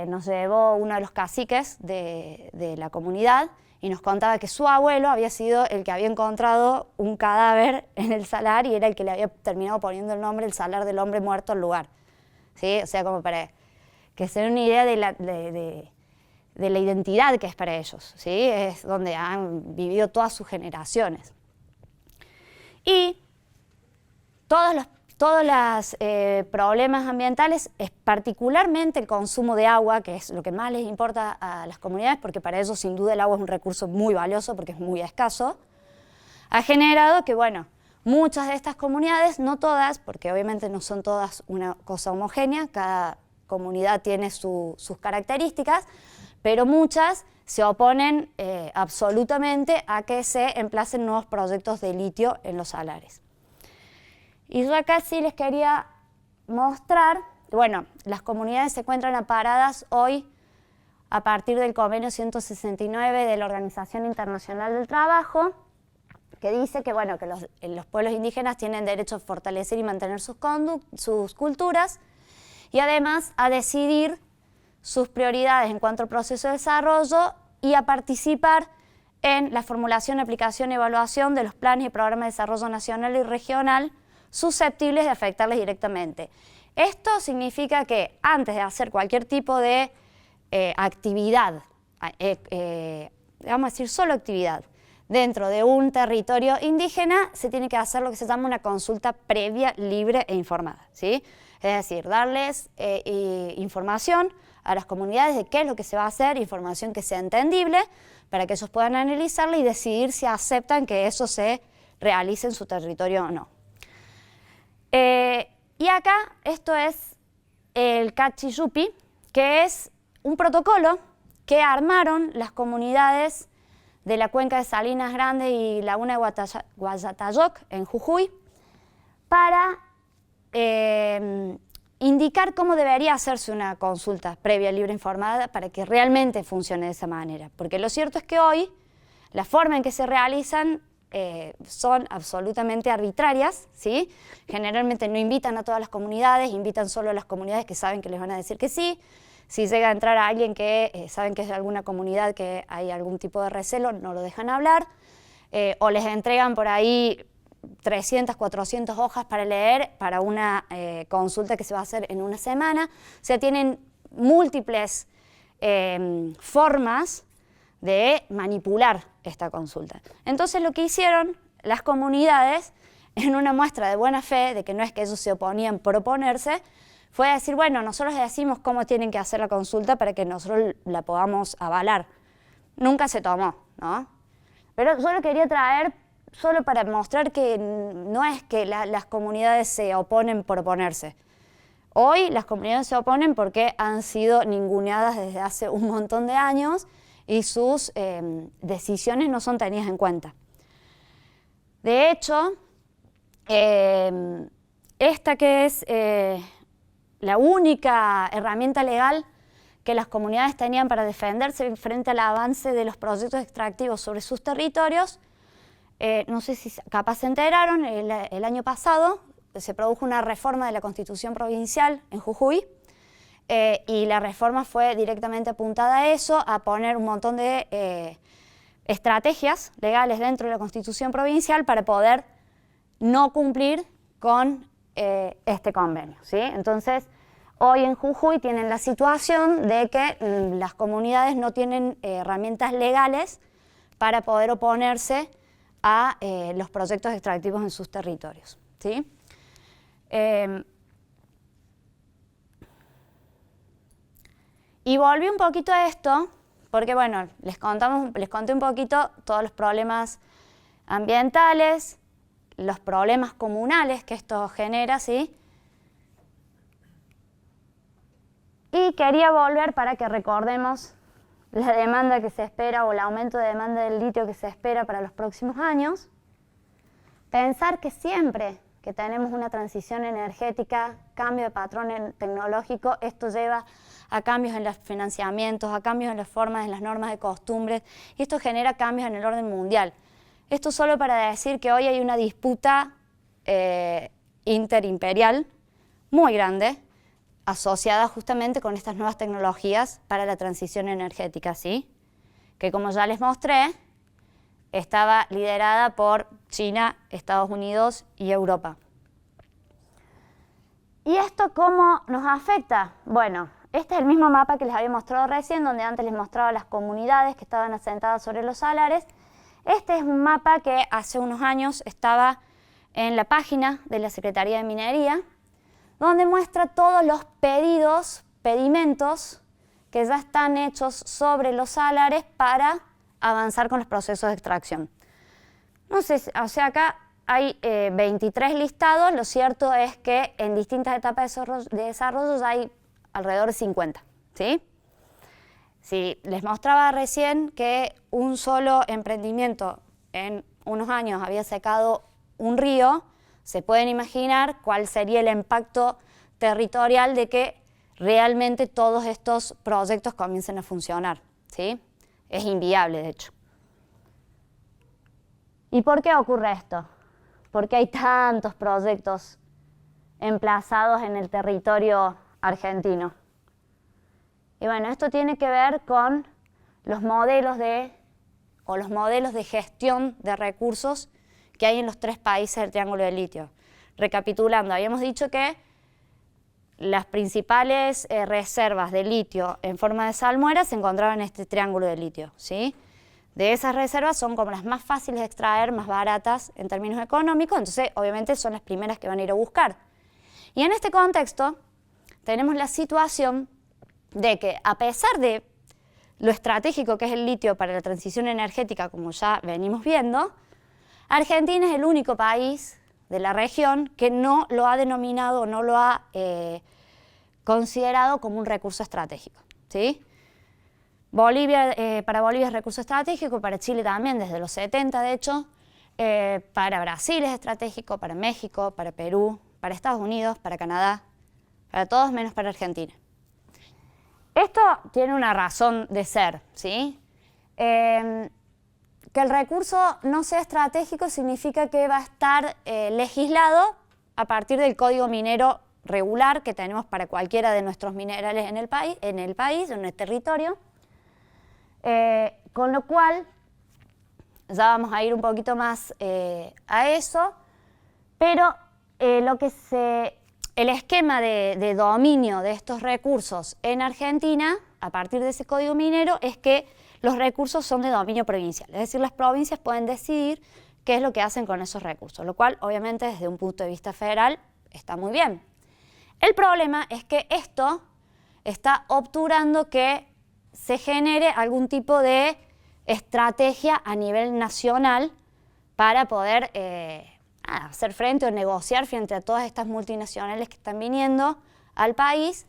nos llevó uno de los caciques de la comunidad y nos contaba que su abuelo había sido el que había encontrado un cadáver en el salar y era el que le había terminado poniendo el nombre, el Salar del Hombre Muerto, al lugar, ¿sí? O sea, como para que se den una idea de la identidad que es para ellos, ¿sí? Es donde han vivido todas sus generaciones. Y todos los problemas ambientales, es particularmente el consumo de agua, que es lo que más les importa a las comunidades, porque para ellos sin duda el agua es un recurso muy valioso porque es muy escaso, ha generado que, bueno, muchas de estas comunidades, no todas, porque obviamente no son todas una cosa homogénea, cada comunidad tiene sus características, pero muchas se oponen absolutamente a que se emplacen nuevos proyectos de litio en los salares. Y yo acá sí les quería mostrar, bueno, las comunidades se encuentran amparadas hoy a partir del convenio 169 de la Organización Internacional del Trabajo, que dice que, bueno, que los pueblos indígenas tienen derecho a fortalecer y mantener sus culturas y además a decidir sus prioridades en cuanto al proceso de desarrollo y a participar en la formulación, aplicación y evaluación de los planes y programas de desarrollo nacional y regional susceptibles de afectarles directamente. Esto significa que antes de hacer cualquier tipo de actividad, vamos a decir solo actividad, dentro de un territorio indígena, se tiene que hacer lo que se llama una consulta previa, libre e informada, ¿sí? Es decir, darles información a las comunidades de qué es lo que se va a hacer, información que sea entendible, para que ellos puedan analizarla y decidir si aceptan que eso se realice en su territorio o no. Y acá esto es el Cachiyupi, que es un protocolo que armaron las comunidades de la cuenca de Salinas Grande y Laguna de Guayatayoc en Jujuy para indicar cómo debería hacerse una consulta previa, libre, informada para que realmente funcione de esa manera. Porque lo cierto es que hoy la forma en que se realizan son absolutamente arbitrarias, ¿sí? Generalmente no invitan a todas las comunidades, invitan solo a las comunidades que saben que les van a decir que sí. Si llega a entrar a alguien que saben que es de alguna comunidad que hay algún tipo de recelo, no lo dejan hablar, o les entregan por ahí 300, 400 hojas para leer para una consulta que se va a hacer en una semana. O sea, tienen múltiples formas de manipular esta consulta. Entonces lo que hicieron las comunidades, en una muestra de buena fe, de que no es que ellos se oponían por oponerse, fue decir, bueno, nosotros les decimos cómo tienen que hacer la consulta para que nosotros la podamos avalar. Nunca se tomó, ¿no? Pero yo lo quería traer solo para mostrar que no es que las comunidades se oponen por oponerse. Hoy las comunidades se oponen porque han sido ninguneadas desde hace un montón de años y sus decisiones no son tenidas en cuenta. De hecho, esta que es la única herramienta legal que las comunidades tenían para defenderse frente al avance de los proyectos extractivos sobre sus territorios. No sé si capaz se enteraron, el año pasado se produjo una reforma de la Constitución Provincial en Jujuy, y la reforma fue directamente apuntada a eso, a poner un montón de estrategias legales dentro de la Constitución Provincial para poder no cumplir con este convenio, ¿sí? Entonces, hoy en Jujuy tienen la situación de que las comunidades no tienen herramientas legales para poder oponerse a los proyectos extractivos en sus territorios, ¿sí? Y volví un poquito a esto, porque bueno, les conté un poquito todos los problemas ambientales, los problemas comunales que esto genera, ¿sí? Y quería volver para que recordemos la demanda que se espera o el aumento de demanda del litio que se espera para los próximos años. Pensar que siempre que tenemos una transición energética, cambio de patrón tecnológico, esto lleva a cambios en los financiamientos, a cambios en las formas, en las normas de costumbres, y esto genera cambios en el orden mundial. Esto solo para decir que hoy hay una disputa interimperial muy grande, asociada justamente con estas nuevas tecnologías para la transición energética, ¿sí? Que como ya les mostré, estaba liderada por China, Estados Unidos y Europa. ¿Y esto cómo nos afecta? Bueno, este es el mismo mapa que les había mostrado recién, donde antes les mostraba las comunidades que estaban asentadas sobre los salares. Este es un mapa que hace unos años estaba en la página de la Secretaría de Minería, donde muestra todos los pedimentos que ya están hechos sobre los salares para avanzar con los procesos de extracción. No sé, o sea, acá hay 23 listados, lo cierto es que en distintas etapas de desarrollo ya hay alrededor de 50, ¿sí? Si les mostraba recién que un solo emprendimiento en unos años había secado un río, se pueden imaginar cuál sería el impacto territorial de que realmente todos estos proyectos comiencen a funcionar, ¿sí? Es inviable, de hecho. ¿Y por qué ocurre esto? ¿Por qué hay tantos proyectos emplazados en el territorio argentino? Y bueno, esto tiene que ver con los modelos de gestión de recursos que hay en los 3 países del Triángulo del Litio. Recapitulando, habíamos dicho que las principales reservas de litio en forma de salmuera se encontraban en este Triángulo del Litio, ¿sí? De esas reservas son como las más fáciles de extraer, más baratas en términos económicos, entonces obviamente son las primeras que van a ir a buscar. Y en este contexto tenemos la situación de que a pesar de lo estratégico que es el litio para la transición energética, como ya venimos viendo, Argentina es el único país de la región que no lo ha denominado, no lo ha considerado como un recurso estratégico, ¿sí? Para Bolivia es recurso estratégico, para Chile también desde los 70 de hecho, para Brasil es estratégico, para México, para Perú, para Estados Unidos, para Canadá, para todos menos para Argentina. Esto tiene una razón de ser, ¿sí? Que el recurso no sea estratégico significa que va a estar legislado a partir del código minero regular que tenemos para cualquiera de nuestros minerales en el país, en el territorio, con lo cual ya vamos a ir un poquito más a eso, pero el esquema de dominio de estos recursos en Argentina, a partir de ese código minero, es que los recursos son de dominio provincial, es decir, las provincias pueden decidir qué es lo que hacen con esos recursos, lo cual obviamente desde un punto de vista federal está muy bien. El problema es que esto está obturando que se genere algún tipo de estrategia a nivel nacional para poder hacer frente o negociar frente a todas estas multinacionales que están viniendo al país.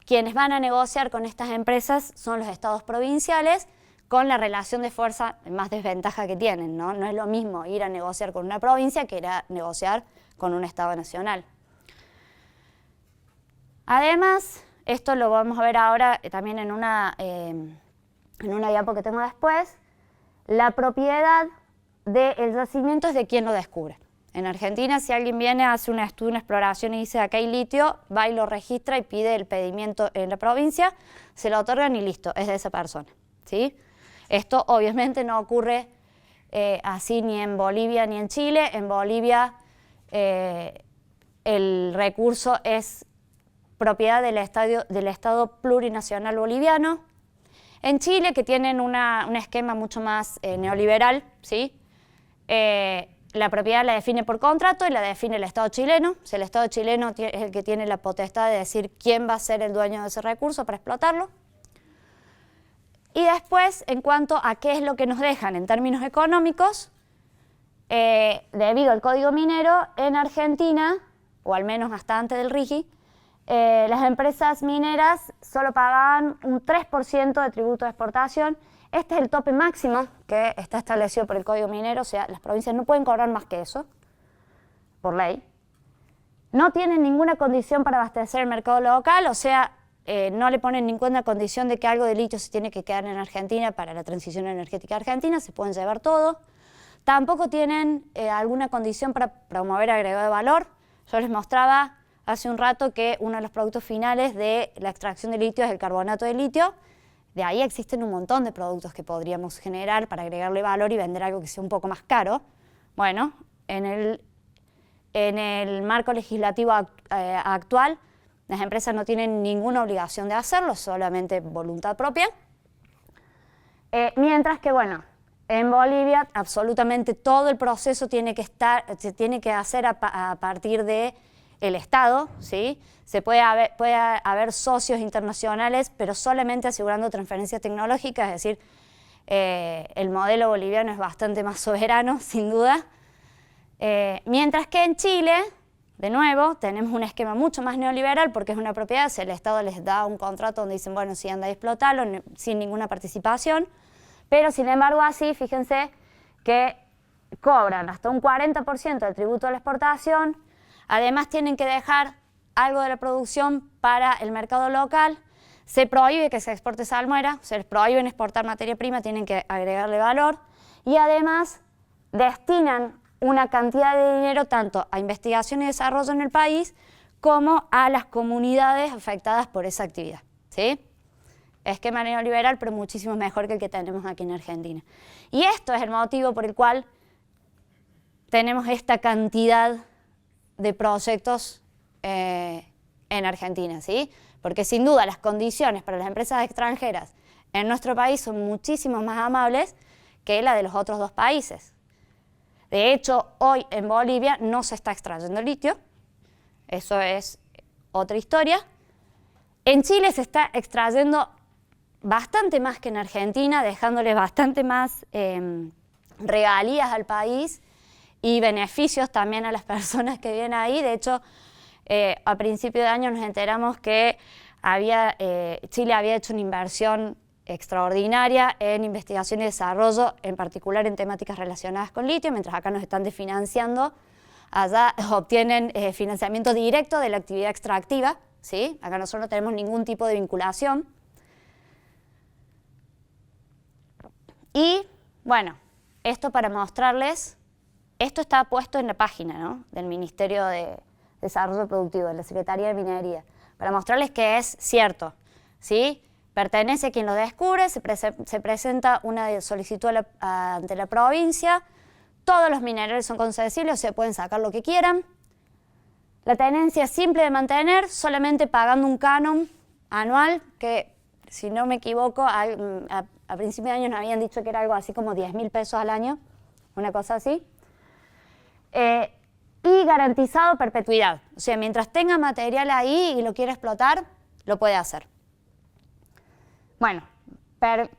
Quienes van a negociar con estas empresas son los estados provinciales, con la relación de fuerza más desventaja que tienen, ¿no? No es lo mismo ir a negociar con una provincia que ir a negociar con un estado nacional. Además, esto lo vamos a ver ahora también en una diapo que tengo después, la propiedad del yacimiento es de quien lo descubre. En Argentina, si alguien viene, hace un estudio, una exploración y dice acá hay litio, va y lo registra y pide el pedimento en la provincia, se lo otorgan y listo, es de esa persona, ¿sí? Esto obviamente no ocurre así ni en Bolivia ni en Chile. En Bolivia el recurso es propiedad del Estado plurinacional boliviano. En Chile, que tienen un esquema mucho más neoliberal, ¿sí? La propiedad la define por contrato y la define el Estado chileno. O sea, el Estado chileno es el que tiene la potestad de decir quién va a ser el dueño de ese recurso para explotarlo. Y después, en cuanto a qué es lo que nos dejan en términos económicos, debido al Código Minero, en Argentina, o al menos hasta antes del RIGI, las empresas mineras solo pagaban un 3% de tributo de exportación. Este es el tope máximo que está establecido por el Código Minero, o sea, las provincias no pueden cobrar más que eso, por ley. No tienen ninguna condición para abastecer el mercado local, o sea, no le ponen ninguna condición de que algo de litio se tiene que quedar en Argentina para la transición energética argentina, se pueden llevar todo. Tampoco tienen alguna condición para promover agregado de valor. Yo les mostraba hace un rato que uno de los productos finales de la extracción de litio es el carbonato de litio. De ahí existen un montón de productos que podríamos generar para agregarle valor y vender algo que sea un poco más caro. Bueno, en el marco legislativo actual, las empresas no tienen ninguna obligación de hacerlo, solamente voluntad propia. Mientras que, bueno, en Bolivia absolutamente todo el proceso se tiene que hacer a partir del Estado, ¿sí? Puede haber socios internacionales, pero solamente asegurando transferencias tecnológicas, es decir, el modelo boliviano es bastante más soberano, sin duda. Mientras que en Chile, de nuevo, tenemos un esquema mucho más neoliberal porque es una propiedad, si el Estado les da un contrato donde dicen, bueno, sí, anda a explotarlo, sin ninguna participación, pero sin embargo así, fíjense que cobran hasta un 40% del tributo de la exportación, además tienen que dejar algo de la producción para el mercado local, se prohíbe que se exporte salmuera, se les prohíben exportar materia prima, tienen que agregarle valor y además destinan una cantidad de dinero tanto a investigación y desarrollo en el país como a las comunidades afectadas por esa actividad, ¿sí? Esquema neoliberal, pero muchísimo mejor que el que tenemos aquí en Argentina. Y esto es el motivo por el cual tenemos esta cantidad de proyectos en Argentina, ¿sí? Porque sin duda las condiciones para las empresas extranjeras en nuestro país son muchísimo más amables que la de los otros dos países. De hecho, hoy en Bolivia no se está extrayendo litio, eso es otra historia. En Chile se está extrayendo bastante más que en Argentina, dejándole bastante más regalías al país y beneficios también a las personas que viven ahí. De hecho, a principio de año nos enteramos que Chile había hecho una inversión extraordinaria en investigación y desarrollo, en particular en temáticas relacionadas con litio, mientras acá nos están desfinanciando, allá obtienen financiamiento directo de la actividad extractiva, ¿sí? Acá nosotros no tenemos ningún tipo de vinculación. Y, bueno, esto para mostrarles, esto está puesto en la página, ¿no?, del Ministerio de Desarrollo Productivo, de la Secretaría de Minería, para mostrarles que es cierto, ¿sí? Pertenece a quien lo descubre, se presenta una solicitud ante la provincia, todos los minerales son concesibles, o sea, pueden sacar lo que quieran. La tenencia es simple de mantener, solamente pagando un canon anual, que si no me equivoco, a principios de año nos habían dicho que era algo así como 10.000 pesos al año, una cosa así. Y garantizado perpetuidad, o sea, mientras tenga material ahí y lo quiera explotar, lo puede hacer. Bueno,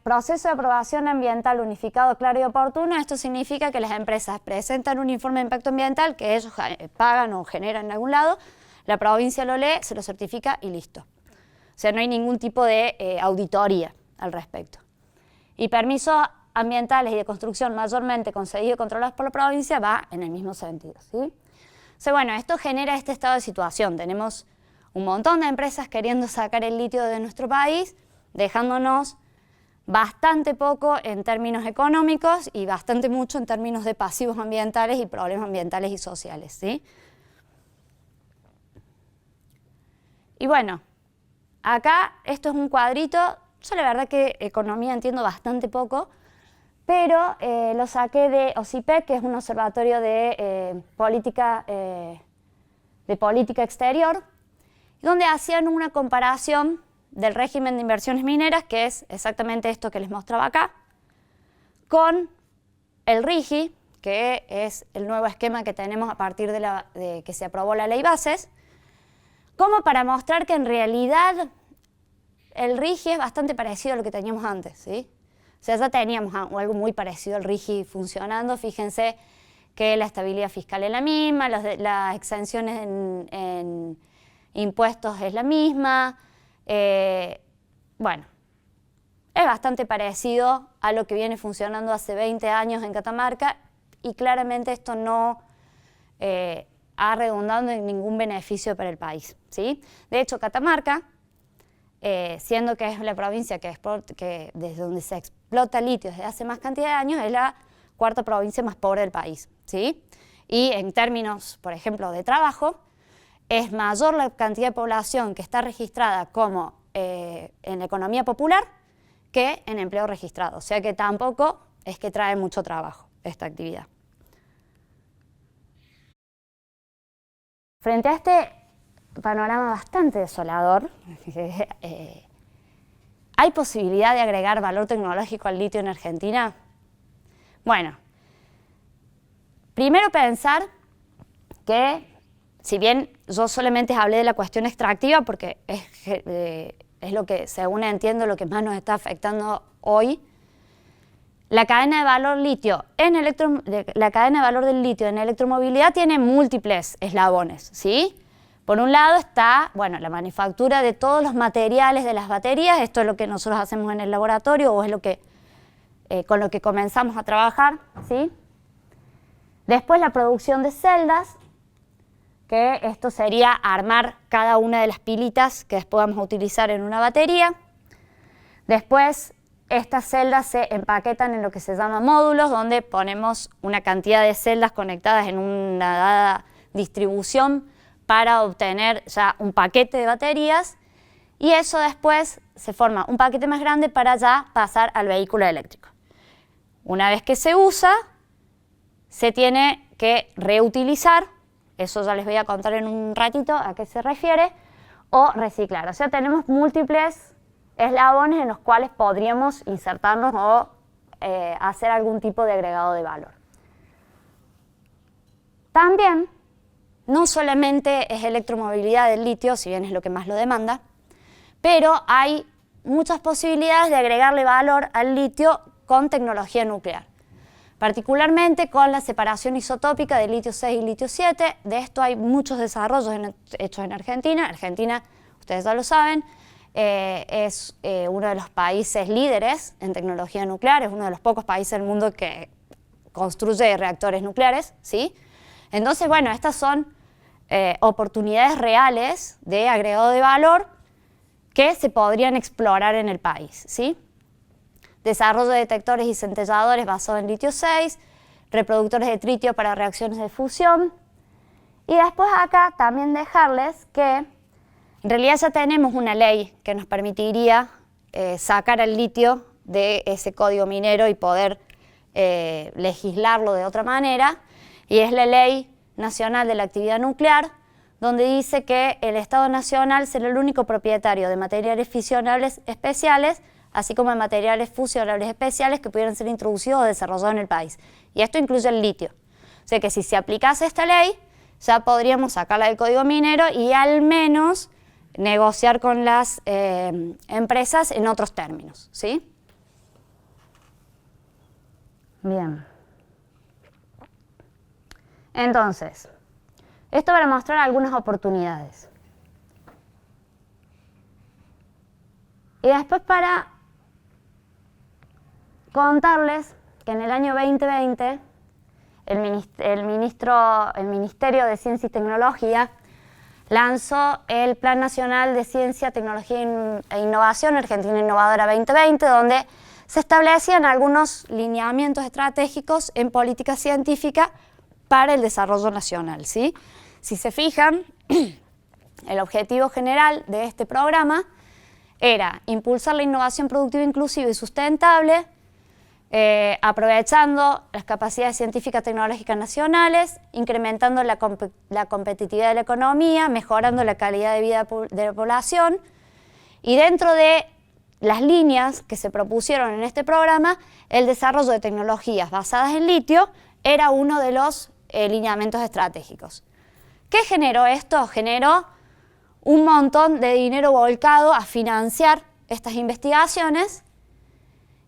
proceso de aprobación ambiental unificado, claro y oportuno. Esto significa que las empresas presentan un informe de impacto ambiental que ellos pagan o generan en algún lado, la provincia lo lee, se lo certifica y listo. O sea, no hay ningún tipo de auditoría al respecto. Y permisos ambientales y de construcción mayormente concedidos y controlados por la provincia va en el mismo sentido, ¿sí? O sea, bueno, esto genera este estado de situación. Tenemos un montón de empresas queriendo sacar el litio de nuestro país, dejándonos bastante poco en términos económicos y bastante mucho en términos de pasivos ambientales y problemas ambientales y sociales, ¿sí? Y bueno, acá esto es un cuadrito. Yo la verdad que economía entiendo bastante poco, pero lo saqué de OCIPEC, que es un observatorio de política exterior, donde hacían una comparación del régimen de inversiones mineras, que es exactamente esto que les mostraba acá, con el RIGI, que es el nuevo esquema que tenemos a partir de que se aprobó la ley Bases, como para mostrar que en realidad el RIGI es bastante parecido a lo que teníamos antes, ¿sí? O sea, ya teníamos algo muy parecido al RIGI funcionando. Fíjense que la estabilidad fiscal es la misma, las exenciones en impuestos es la misma. Bueno, es bastante parecido a lo que viene funcionando hace 20 años en Catamarca y claramente esto no ha redundado en ningún beneficio para el país, ¿sí? De hecho, Catamarca, siendo que es la provincia que desde donde se explota litio desde hace más cantidad de años, es la cuarta provincia más pobre del país, ¿sí? Y en términos, por ejemplo, de trabajo, es mayor la cantidad de población que está registrada como en la economía popular que en empleo registrado, o sea que tampoco es que trae mucho trabajo esta actividad. Frente a este panorama bastante desolador, ¿hay posibilidad de agregar valor tecnológico al litio en Argentina? Bueno, primero pensar que, si bien yo solamente hablé de la cuestión extractiva, porque es lo que, según entiendo, lo que más nos está afectando hoy, la cadena de valor la cadena de valor del litio en electromovilidad tiene múltiples eslabones, ¿sí? Por un lado está, bueno, la manufactura de todos los materiales de las baterías. Esto es lo que nosotros hacemos en el laboratorio o es lo que, con lo que comenzamos a trabajar, ¿sí? Después la producción de celdas, que esto sería armar cada una de las pilitas que después vamos a utilizar en una batería. Después estas celdas se empaquetan en lo que se llama módulos, donde ponemos una cantidad de celdas conectadas en una dada distribución para obtener ya un paquete de baterías, y eso después se forma un paquete más grande para ya pasar al vehículo eléctrico. Una vez que se usa, se tiene que reutilizar, eso ya les voy a contar en un ratito a qué se refiere, o reciclar. O sea, tenemos múltiples eslabones en los cuales podríamos insertarnos o hacer algún tipo de agregado de valor. También, no solamente es electromovilidad del litio, si bien es lo que más lo demanda, pero hay muchas posibilidades de agregarle valor al litio con tecnología nuclear, particularmente con la separación isotópica de litio 6 y litio 7. De esto hay muchos desarrollos hechos en Argentina. Argentina, ustedes ya lo saben, es uno de los países líderes en tecnología nuclear, es uno de los pocos países del mundo que construye reactores nucleares, ¿sí? Entonces, bueno, estas son oportunidades reales de agregado de valor que se podrían explorar en el país, ¿sí? Desarrollo de detectores y centelladores basados en litio 6, reproductores de tritio para reacciones de fusión. Y después acá también dejarles que en realidad ya tenemos una ley que nos permitiría sacar el litio de ese código minero y poder legislarlo de otra manera, y es la Ley Nacional de la Actividad Nuclear, donde dice que el Estado Nacional será el único propietario de materiales fisionables especiales, así como de materiales fusionables especiales que pudieran ser introducidos o desarrollados en el país. Y esto incluye el litio. O sea que si se aplicase esta ley, ya podríamos sacarla del código minero y al menos negociar con las empresas en otros términos, ¿sí? Bien. Entonces, esto para mostrar algunas oportunidades. Y después para contarles que en el año 2020 el Ministerio de Ciencia y Tecnología lanzó el Plan Nacional de Ciencia, Tecnología e Innovación, Argentina Innovadora 2020, donde se establecían algunos lineamientos estratégicos en política científica para el desarrollo nacional, ¿sí? Si se fijan, el objetivo general de este programa era impulsar la innovación productiva, inclusiva y sustentable, aprovechando las capacidades científicas tecnológicas nacionales, incrementando la competitividad de la economía, mejorando la calidad de vida de la población. Y dentro de las líneas que se propusieron en este programa, el desarrollo de tecnologías basadas en litio era uno de los lineamientos estratégicos. ¿Qué generó esto? Generó un montón de dinero volcado a financiar estas investigaciones,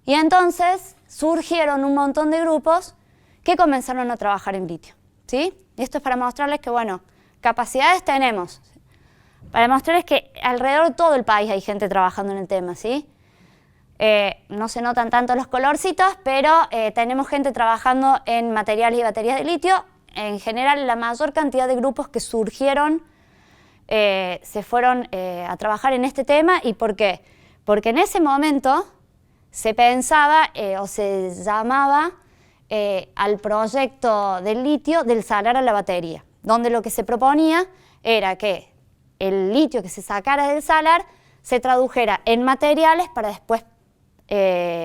y entonces surgieron un montón de grupos que comenzaron a trabajar en litio, ¿sí? Y esto es para mostrarles que, bueno, capacidades tenemos, para mostrarles que alrededor de todo el país hay gente trabajando en el tema, ¿sí? No se notan tanto los colorcitos, pero tenemos gente trabajando en materiales y baterías de litio. En general, la mayor cantidad de grupos que surgieron se fueron a trabajar en este tema. ¿Y por qué? Porque en ese momento se pensaba o se llamaba al proyecto del litio del salar a la batería, donde lo que se proponía era que el litio que se sacara del salar se tradujera en materiales para después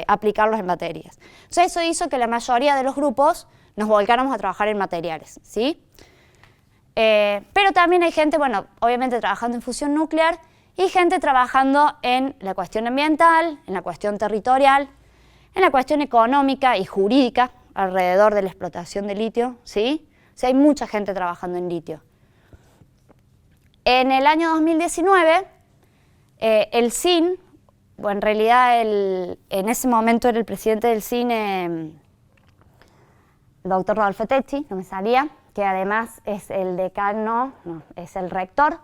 aplicarlos en baterías. Entonces eso hizo que la mayoría de los grupos nos volcáramos a trabajar en materiales, ¿sí? Pero también hay gente, bueno, obviamente trabajando en fusión nuclear, y gente trabajando en la cuestión ambiental, en la cuestión territorial, en la cuestión económica y jurídica alrededor de la explotación de litio, ¿sí? O sea, hay mucha gente trabajando en litio. En el año 2019, el CIN, bueno, en realidad en ese momento era el presidente del CIN, el doctor Rodolfo Techi, no me salía, que además es el decano, no, es el rector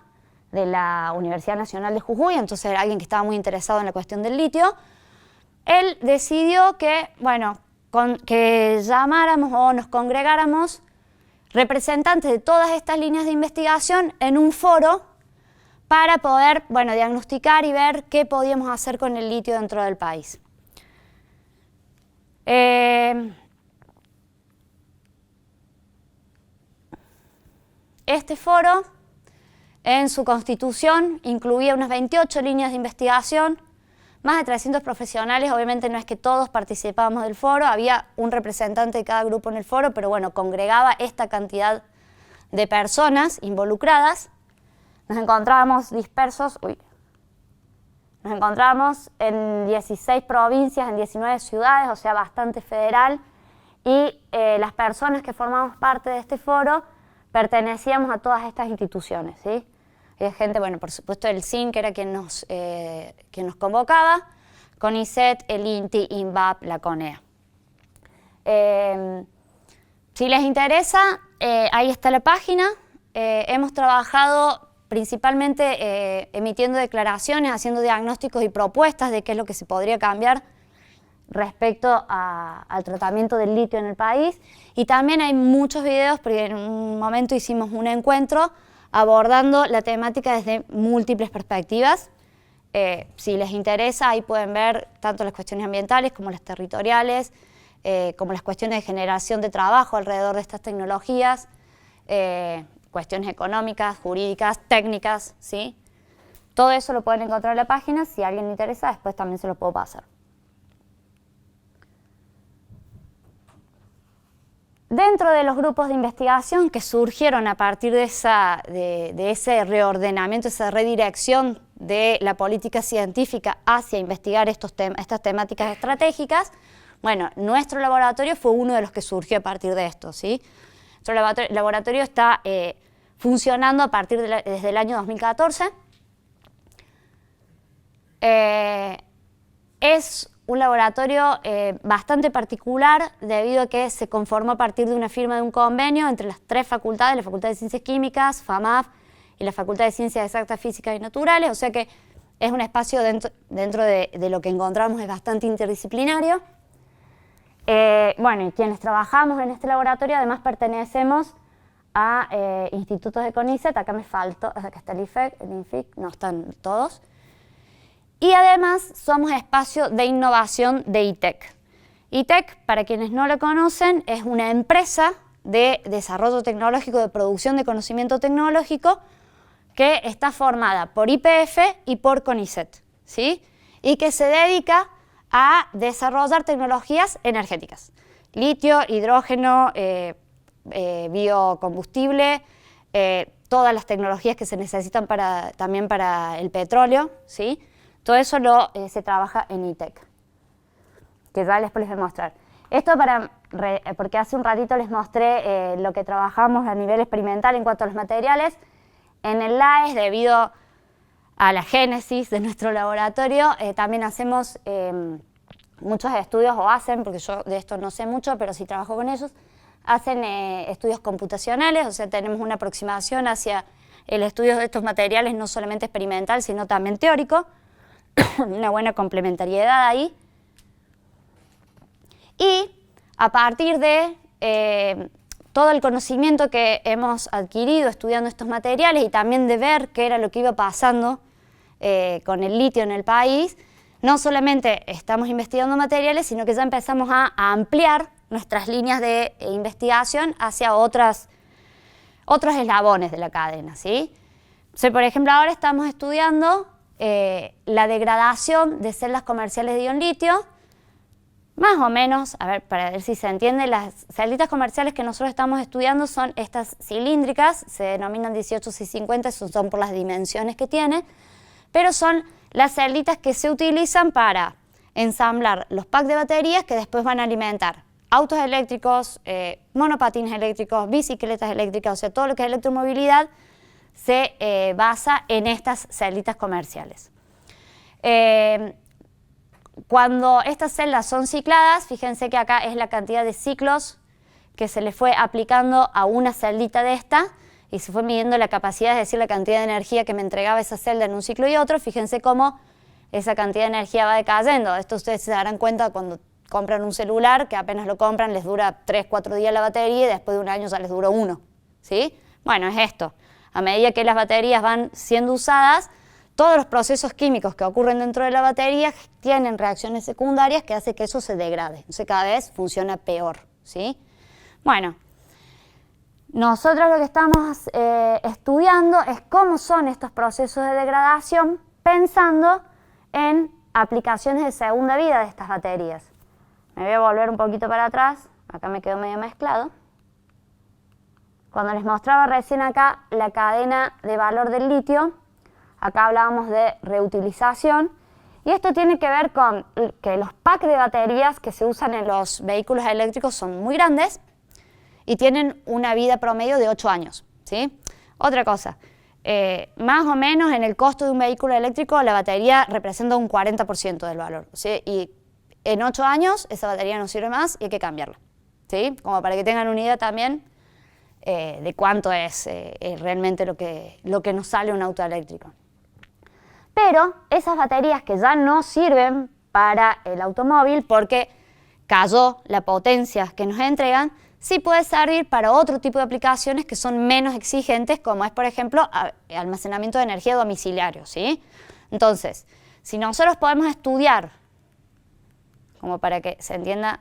de la Universidad Nacional de Jujuy, entonces era alguien que estaba muy interesado en la cuestión del litio. Él decidió que, bueno, que llamáramos o nos congregáramos representantes de todas estas líneas de investigación en un foro para poder, bueno, diagnosticar y ver qué podíamos hacer con el litio dentro del país. Este foro, en su constitución, incluía unas 28 líneas de investigación, más de 300 profesionales. Obviamente no es que todos participábamos del foro, había un representante de cada grupo en el foro, pero bueno, congregaba esta cantidad de personas involucradas. Nos encontrábamos dispersos, nos encontrábamos en 16 provincias, en 19 ciudades, o sea, bastante federal, y las personas que formamos parte de este foro pertenecíamos a todas estas instituciones, ¿sí? Hay gente, bueno, por supuesto el CIN, que era quien nos convocaba, CONICET, el INTI, INVAP, la CONEA. Si les interesa, ahí está la página. Hemos trabajado principalmente emitiendo declaraciones, haciendo diagnósticos y propuestas de qué es lo que se podría cambiar respecto al tratamiento del litio en el país. Y también hay muchos videos, porque en un momento hicimos un encuentro abordando la temática desde múltiples perspectivas. Si les interesa, ahí pueden ver tanto las cuestiones ambientales como las territoriales, como las cuestiones de generación de trabajo alrededor de estas tecnologías, cuestiones económicas, jurídicas, técnicas, ¿sí? Todo eso lo pueden encontrar en la página. Si a alguien le interesa, después también se lo puedo pasar. Dentro de los grupos de investigación que surgieron a partir de ese reordenamiento, esa redirección de la política científica hacia investigar estas temáticas estratégicas, bueno, nuestro laboratorio fue uno de los que surgió a partir de esto, ¿sí? Nuestro laboratorio está funcionando a partir desde el año 2014. Es un laboratorio bastante particular debido a que se conformó a partir de una firma de un convenio entre las tres facultades, la Facultad de Ciencias Químicas, FAMAF y la Facultad de Ciencias Exactas, Físicas y Naturales, o sea que es un espacio dentro de lo que encontramos es bastante interdisciplinario. Bueno, y quienes trabajamos en este laboratorio además pertenecemos a institutos de CONICET. Acá me faltó, acá está el INFIC, no están todos. Y además somos espacio de innovación de ITEC. ITEC, para quienes no lo conocen, es una empresa de desarrollo tecnológico, de producción de conocimiento tecnológico, que está formada por YPF y por CONICET, ¿sí? Y que se dedica a desarrollar tecnologías energéticas. Litio, hidrógeno, biocombustible, todas las tecnologías que se necesitan también para el petróleo, ¿sí? Todo eso se trabaja en ITEC, que ya les voy a mostrar. Esto porque hace un ratito les mostré lo que trabajamos a nivel experimental en cuanto a los materiales. En el LAES, debido a la génesis de nuestro laboratorio, también hacemos muchos estudios, o hacen, porque yo de esto no sé mucho, pero sí trabajo con ellos, hacen estudios computacionales, o sea, tenemos una aproximación hacia el estudio de estos materiales, no solamente experimental, sino también teórico, una buena complementariedad ahí. Y a partir de todo el conocimiento que hemos adquirido estudiando estos materiales y también de ver qué era lo que iba pasando con el litio en el país, no solamente estamos investigando materiales, sino que ya empezamos a ampliar nuestras líneas de investigación hacia otros eslabones de la cadena, ¿sí? O sea, por ejemplo, ahora estamos estudiando la degradación de celdas comerciales de ion litio. Más o menos, a ver, para ver si se entiende, las celditas comerciales que nosotros estamos estudiando son estas cilíndricas, se denominan 18C50, son por las dimensiones que tiene, pero son las celditas que se utilizan para ensamblar los packs de baterías que después van a alimentar autos eléctricos, monopatines eléctricos, bicicletas eléctricas, o sea, todo lo que es electromovilidad se basa en estas celditas comerciales. Cuando estas celdas son cicladas, fíjense que acá es la cantidad de ciclos que se le fue aplicando a una celdita de esta y se fue midiendo la capacidad, es decir, la cantidad de energía que me entregaba esa celda en un ciclo y otro. Fíjense cómo esa cantidad de energía va decayendo. Esto ustedes se darán cuenta cuando compran un celular, que apenas lo compran les dura 3-4 días la batería y después de un año ya les dura 1, ¿sí? Bueno, es esto. A medida que las baterías van siendo usadas, todos los procesos químicos que ocurren dentro de la batería tienen reacciones secundarias que hacen que eso se degrade. Entonces cada vez funciona peor, ¿sí? Bueno, nosotros lo que estamos estudiando es cómo son estos procesos de degradación pensando en aplicaciones de segunda vida de estas baterías. Me voy a volver un poquito para atrás, acá me quedó medio mezclado. Cuando les mostraba recién acá la cadena de valor del litio, acá hablábamos de reutilización y esto tiene que ver con que los packs de baterías que se usan en los vehículos eléctricos son muy grandes y tienen una vida promedio de 8 años, ¿sí? Otra cosa, más o menos en el costo de un vehículo eléctrico la batería representa un 40% del valor, ¿sí? Y en 8 años esa batería no sirve más y hay que cambiarla, ¿sí? Como para que tengan una idea también de cuánto es realmente lo que nos sale un auto eléctrico. Pero esas baterías que ya no sirven para el automóvil porque cayó la potencia que nos entregan, sí puede servir para otro tipo de aplicaciones que son menos exigentes, como es, por ejemplo, almacenamiento de energía domiciliario, ¿sí? Entonces, si nosotros podemos estudiar, como para que se entienda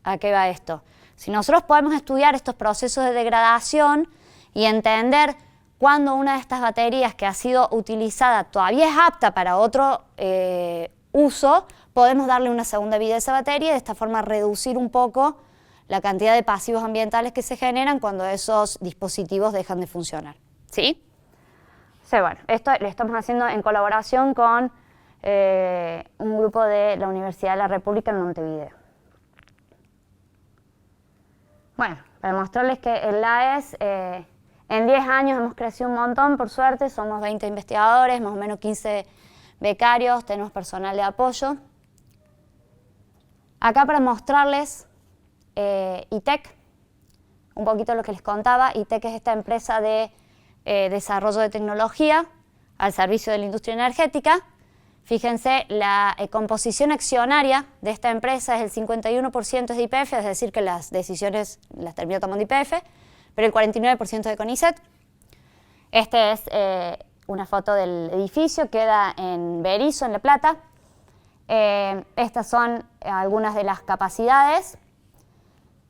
a qué va esto, si nosotros podemos estudiar estos procesos de degradación y entender cuando una de estas baterías que ha sido utilizada todavía es apta para otro uso, podemos darle una segunda vida a esa batería y de esta forma reducir un poco la cantidad de pasivos ambientales que se generan cuando esos dispositivos dejan de funcionar, ¿sí? O sea, bueno, esto lo estamos haciendo en colaboración con un grupo de la Universidad de la República en Montevideo. Bueno, para mostrarles que el LAES en 10 años hemos crecido un montón, por suerte, somos 20 investigadores, más o menos 15 becarios, tenemos personal de apoyo. Acá para mostrarles ITEC, un poquito lo que les contaba. ITEC es esta empresa de desarrollo de tecnología al servicio de la industria energética. Fíjense, la composición accionaria de esta empresa es el 51% es de YPF, es decir, que las decisiones las termina tomando YPF. pero el 49% de CONICET. Esta es una foto del edificio, queda en Berisso, en La Plata. Estas son algunas de las capacidades.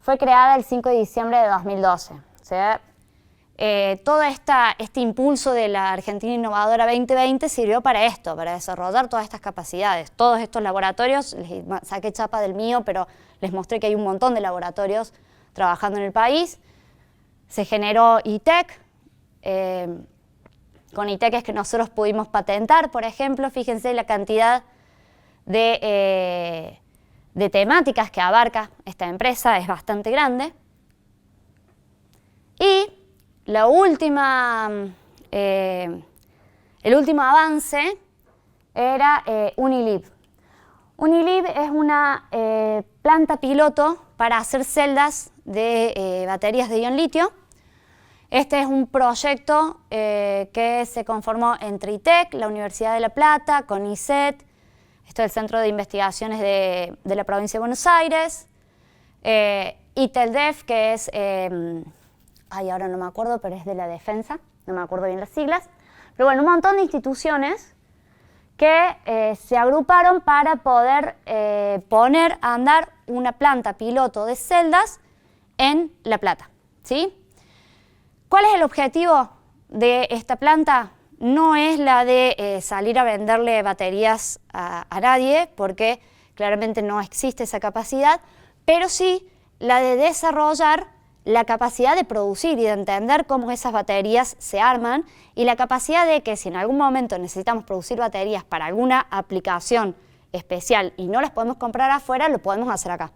Fue creada el 5 de diciembre de 2012. O sea, todo este impulso de la Argentina Innovadora 2020 sirvió para esto, para desarrollar todas estas capacidades. Todos estos laboratorios, les saqué chapa del mío, pero les mostré que hay un montón de laboratorios trabajando en el país. Se generó ITEC. Con ITEC es que nosotros pudimos patentar, por ejemplo, fíjense la cantidad de temáticas que abarca esta empresa, es bastante grande. Y el último avance era Unilib. Unilib es una planta piloto para hacer celdas de baterías de ion litio. Este es un proyecto que se conformó entre ITEC, la Universidad de La Plata, CONICET, esto es el Centro de Investigaciones de la Provincia de Buenos Aires, ITELDEF, que es, ahora no me acuerdo, pero es de la defensa, no me acuerdo bien las siglas, pero bueno, un montón de instituciones que se agruparon para poder poner a andar una planta piloto de celdas en La Plata, ¿sí? ¿Cuál es el objetivo de esta planta? No es la de salir a venderle baterías a nadie, porque claramente no existe esa capacidad, pero sí la de desarrollar la capacidad de producir y de entender cómo esas baterías se arman y la capacidad de que si en algún momento necesitamos producir baterías para alguna aplicación especial y no las podemos comprar afuera, lo podemos hacer acá.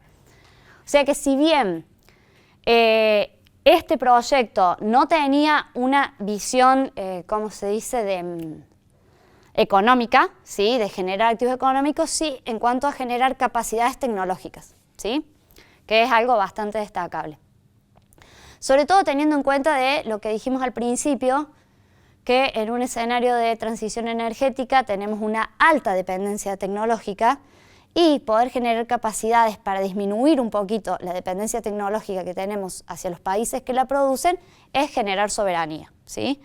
O sea que si bien este proyecto no tenía una visión, ¿cómo se dice?, económica, ¿sí?, de generar activos económicos, sí, en cuanto a generar capacidades tecnológicas, ¿sí?, que es algo bastante destacable. Sobre todo teniendo en cuenta de lo que dijimos al principio, que en un escenario de transición energética tenemos una alta dependencia tecnológica y poder generar capacidades para disminuir un poquito la dependencia tecnológica que tenemos hacia los países que la producen es generar soberanía, ¿sí?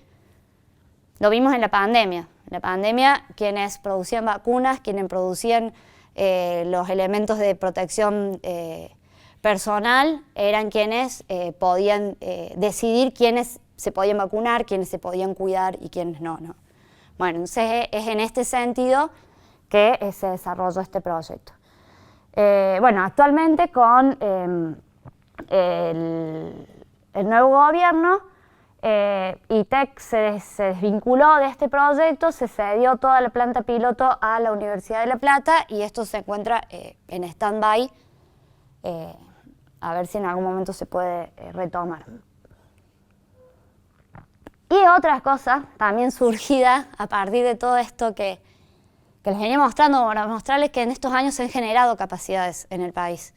Lo vimos en la pandemia. En la pandemia, quienes producían vacunas, quienes producían los elementos de protección personal, eran quienes podían decidir quiénes se podían vacunar, quiénes se podían cuidar y quiénes no. Bueno, entonces es en este sentido que se desarrolló este proyecto. Bueno, actualmente con el nuevo gobierno, ITEC se desvinculó de este proyecto, se cedió toda la planta piloto a la Universidad de La Plata y esto se encuentra en stand-by, a ver si en algún momento se puede retomar. Y otra cosa también surgida a partir de todo esto que les venía mostrando para mostrarles que en estos años se han generado capacidades en el país.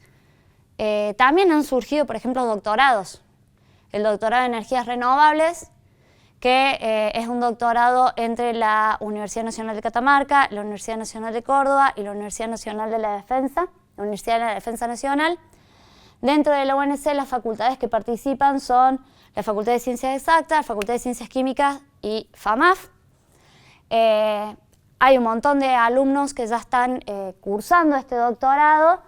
También han surgido, por ejemplo, doctorados. El doctorado en energías renovables, que es un doctorado entre la Universidad Nacional de Catamarca, la Universidad Nacional de Córdoba y la Universidad Nacional de la Defensa, la Universidad de la Defensa Nacional. Dentro de la UNC las facultades que participan son la Facultad de Ciencias Exactas, la Facultad de Ciencias Químicas y FAMAF. Hay un montón de alumnos que ya están cursando este doctorado, o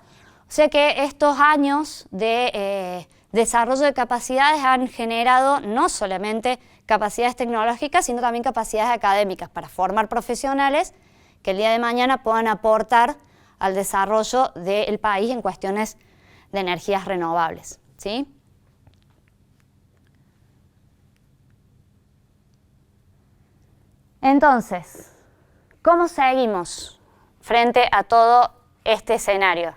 sea que estos años de desarrollo de capacidades han generado no solamente capacidades tecnológicas, sino también capacidades académicas para formar profesionales que el día de mañana puedan aportar al desarrollo del país en cuestiones de energías renovables, ¿sí? Entonces, ¿cómo seguimos frente a todo este escenario?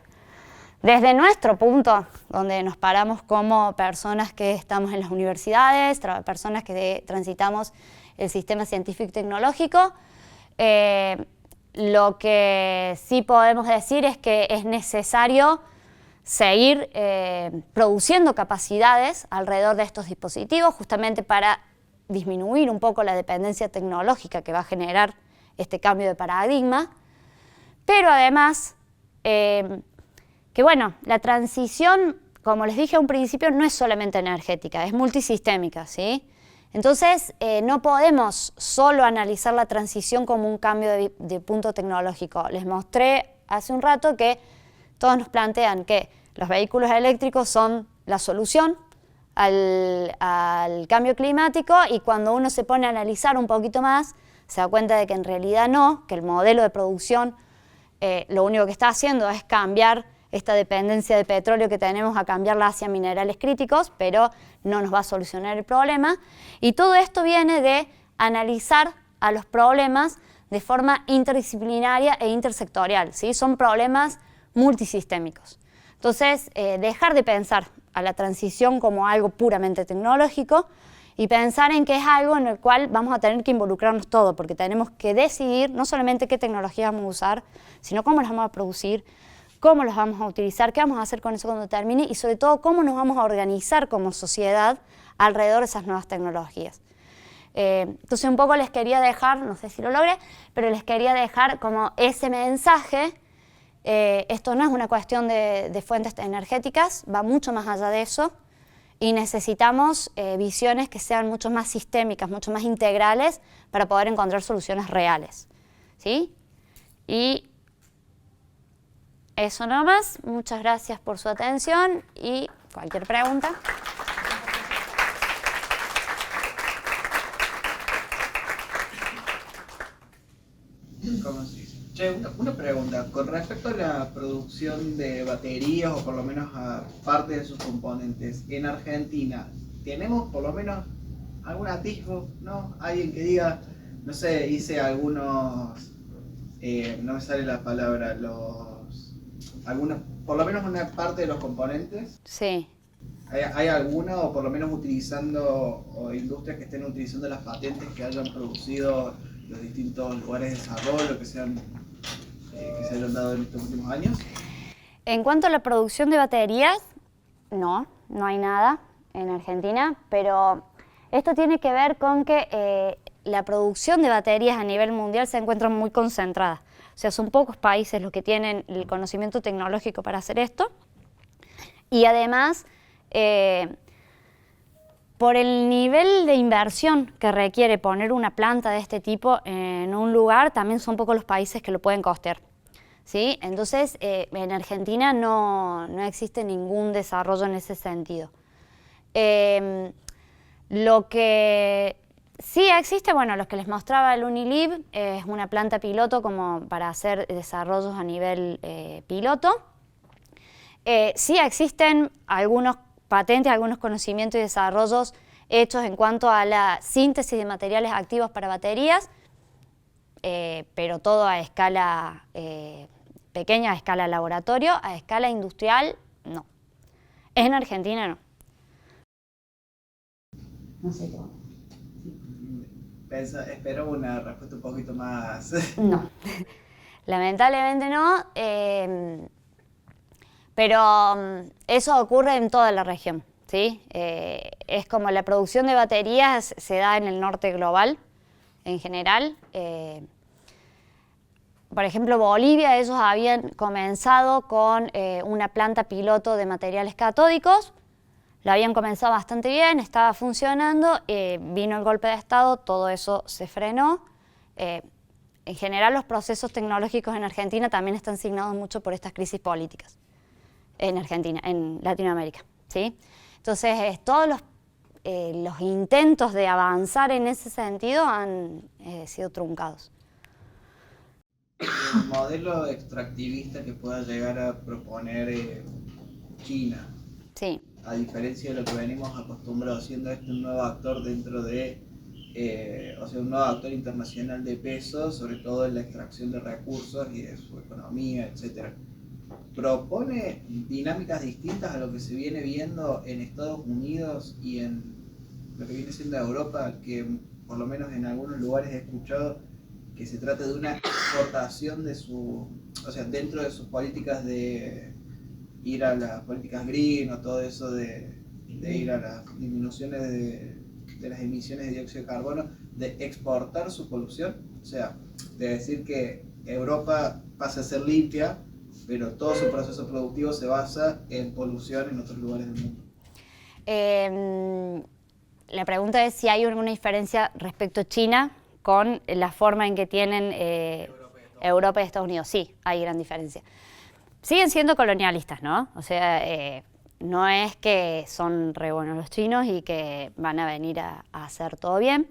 Desde nuestro punto, donde nos paramos como personas que estamos en las universidades, personas que transitamos el sistema científico y tecnológico, lo que sí podemos decir es que es necesario seguir produciendo capacidades alrededor de estos dispositivos, justamente para disminuir un poco la dependencia tecnológica que va a generar este cambio de paradigma, pero además que bueno, la transición como les dije a un principio, no es solamente energética, es multisistémica, ¿sí? Entonces, no podemos solo analizar la transición como un cambio de punto tecnológico. Les mostré hace un rato que todos nos plantean que los vehículos eléctricos son la solución al cambio climático, y cuando uno se pone a analizar un poquito más, se da cuenta de que en realidad no, que el modelo de producción lo único que está haciendo es cambiar esta dependencia de petróleo que tenemos, a cambiarla hacia minerales críticos, pero no nos va a solucionar el problema. Y todo esto viene de analizar a los problemas de forma interdisciplinaria e intersectorial, ¿sí? Son problemas multisistémicos. Entonces, dejar de pensar a la transición como algo puramente tecnológico y pensar en que es algo en el cual vamos a tener que involucrarnos todos, porque tenemos que decidir no solamente qué tecnología vamos a usar, sino cómo las vamos a producir, cómo los vamos a utilizar, qué vamos a hacer con eso cuando termine, y sobre todo cómo nos vamos a organizar como sociedad alrededor de esas nuevas tecnologías. Entonces un poco les quería dejar, no sé si lo logré, pero les quería dejar como ese mensaje. Esto no es una cuestión de fuentes energéticas, va mucho más allá de eso, y necesitamos visiones que sean mucho más sistémicas, mucho más integrales, para poder encontrar soluciones reales, ¿sí? Y eso nomás. Muchas gracias por su atención y cualquier pregunta. ¿Cómo se dice? Che, una pregunta. Con respecto a la producción de baterías, o por lo menos a parte de sus componentes, en Argentina, ¿tenemos por lo menos algún atisbo, no? Alguien que diga, no sé, hice algunos, no me sale la palabra, por lo menos una parte de los componentes? Sí. ¿Hay alguna, o por lo menos utilizando, o industrias que estén utilizando las patentes que hayan producido los distintos lugares de desarrollo que se hayan dado en estos últimos años? En cuanto a la producción de baterías, no hay nada en Argentina, pero esto tiene que ver con que la producción de baterías a nivel mundial se encuentra muy concentrada. O sea, son pocos países los que tienen el conocimiento tecnológico para hacer esto, y además, por el nivel de inversión que requiere poner una planta de este tipo en un lugar, también son pocos los países que lo pueden costear, ¿sí? Entonces, en Argentina no existe ningún desarrollo en ese sentido. Lo que sí existe, bueno, los que les mostraba el Unilib, es una planta piloto como para hacer desarrollos a nivel piloto. Sí existen algunos patentes, algunos conocimientos y desarrollos hechos en cuanto a la síntesis de materiales activos para baterías, pero todo a escala pequeña, a escala laboratorio, a escala industrial, no. En Argentina no. No sé cómo. Espero una respuesta un poquito más... No, lamentablemente no, pero eso ocurre en toda la región, ¿sí? Es como la producción de baterías se da en el norte global en general. Por ejemplo, Bolivia, ellos habían comenzado con una planta piloto de materiales catódicos. Lo habían comenzado bastante bien, estaba funcionando, vino el golpe de Estado, todo eso se frenó. En general, los procesos tecnológicos en Argentina también están signados mucho por estas crisis políticas en Argentina, en Latinoamérica, ¿sí? Entonces, todos los intentos de avanzar en ese sentido han sido truncados. El modelo extractivista que pueda llegar a proponer China, Sí. a diferencia de lo que venimos acostumbrados, siendo este un nuevo actor dentro de, o sea, un nuevo actor internacional de peso, sobre todo en la extracción de recursos y de su economía, etc. ¿Propone dinámicas distintas a lo que se viene viendo en Estados Unidos y en lo que viene siendo Europa, que por lo menos en algunos lugares he escuchado que se trata de una exportación de o sea, dentro de sus políticas de ir a las políticas green o todo eso de ir a las disminuciones de las emisiones de dióxido de carbono, de exportar su polución? O sea, de decir que Europa pasa a ser limpia, pero todo su proceso productivo se basa en polución en otros lugares del mundo. La pregunta es si hay alguna diferencia respecto a China con la forma en que tienen Europa y Estados Unidos. Sí, hay gran diferencia. Siguen siendo colonialistas, ¿no? O sea, no es que son re buenos los chinos y que van a venir a hacer todo bien.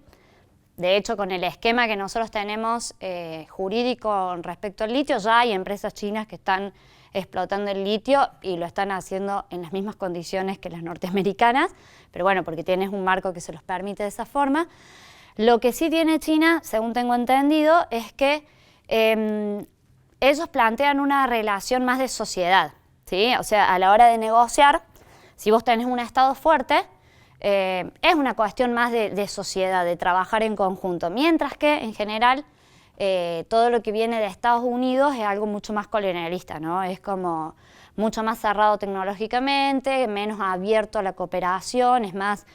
De hecho, con el esquema que nosotros tenemos jurídico respecto al litio, ya hay empresas chinas que están explotando el litio y lo están haciendo en las mismas condiciones que las norteamericanas, pero bueno, porque tienes un marco que se los permite de esa forma. Lo que sí tiene China, según tengo entendido, es que ellos plantean una relación más de sociedad, ¿sí? O sea, a la hora de negociar, si vos tenés un Estado fuerte, es una cuestión más de sociedad, de trabajar en conjunto, mientras que en general todo lo que viene de Estados Unidos es algo mucho más colonialista, ¿no? Es como mucho más cerrado tecnológicamente, menos abierto a la cooperación, es más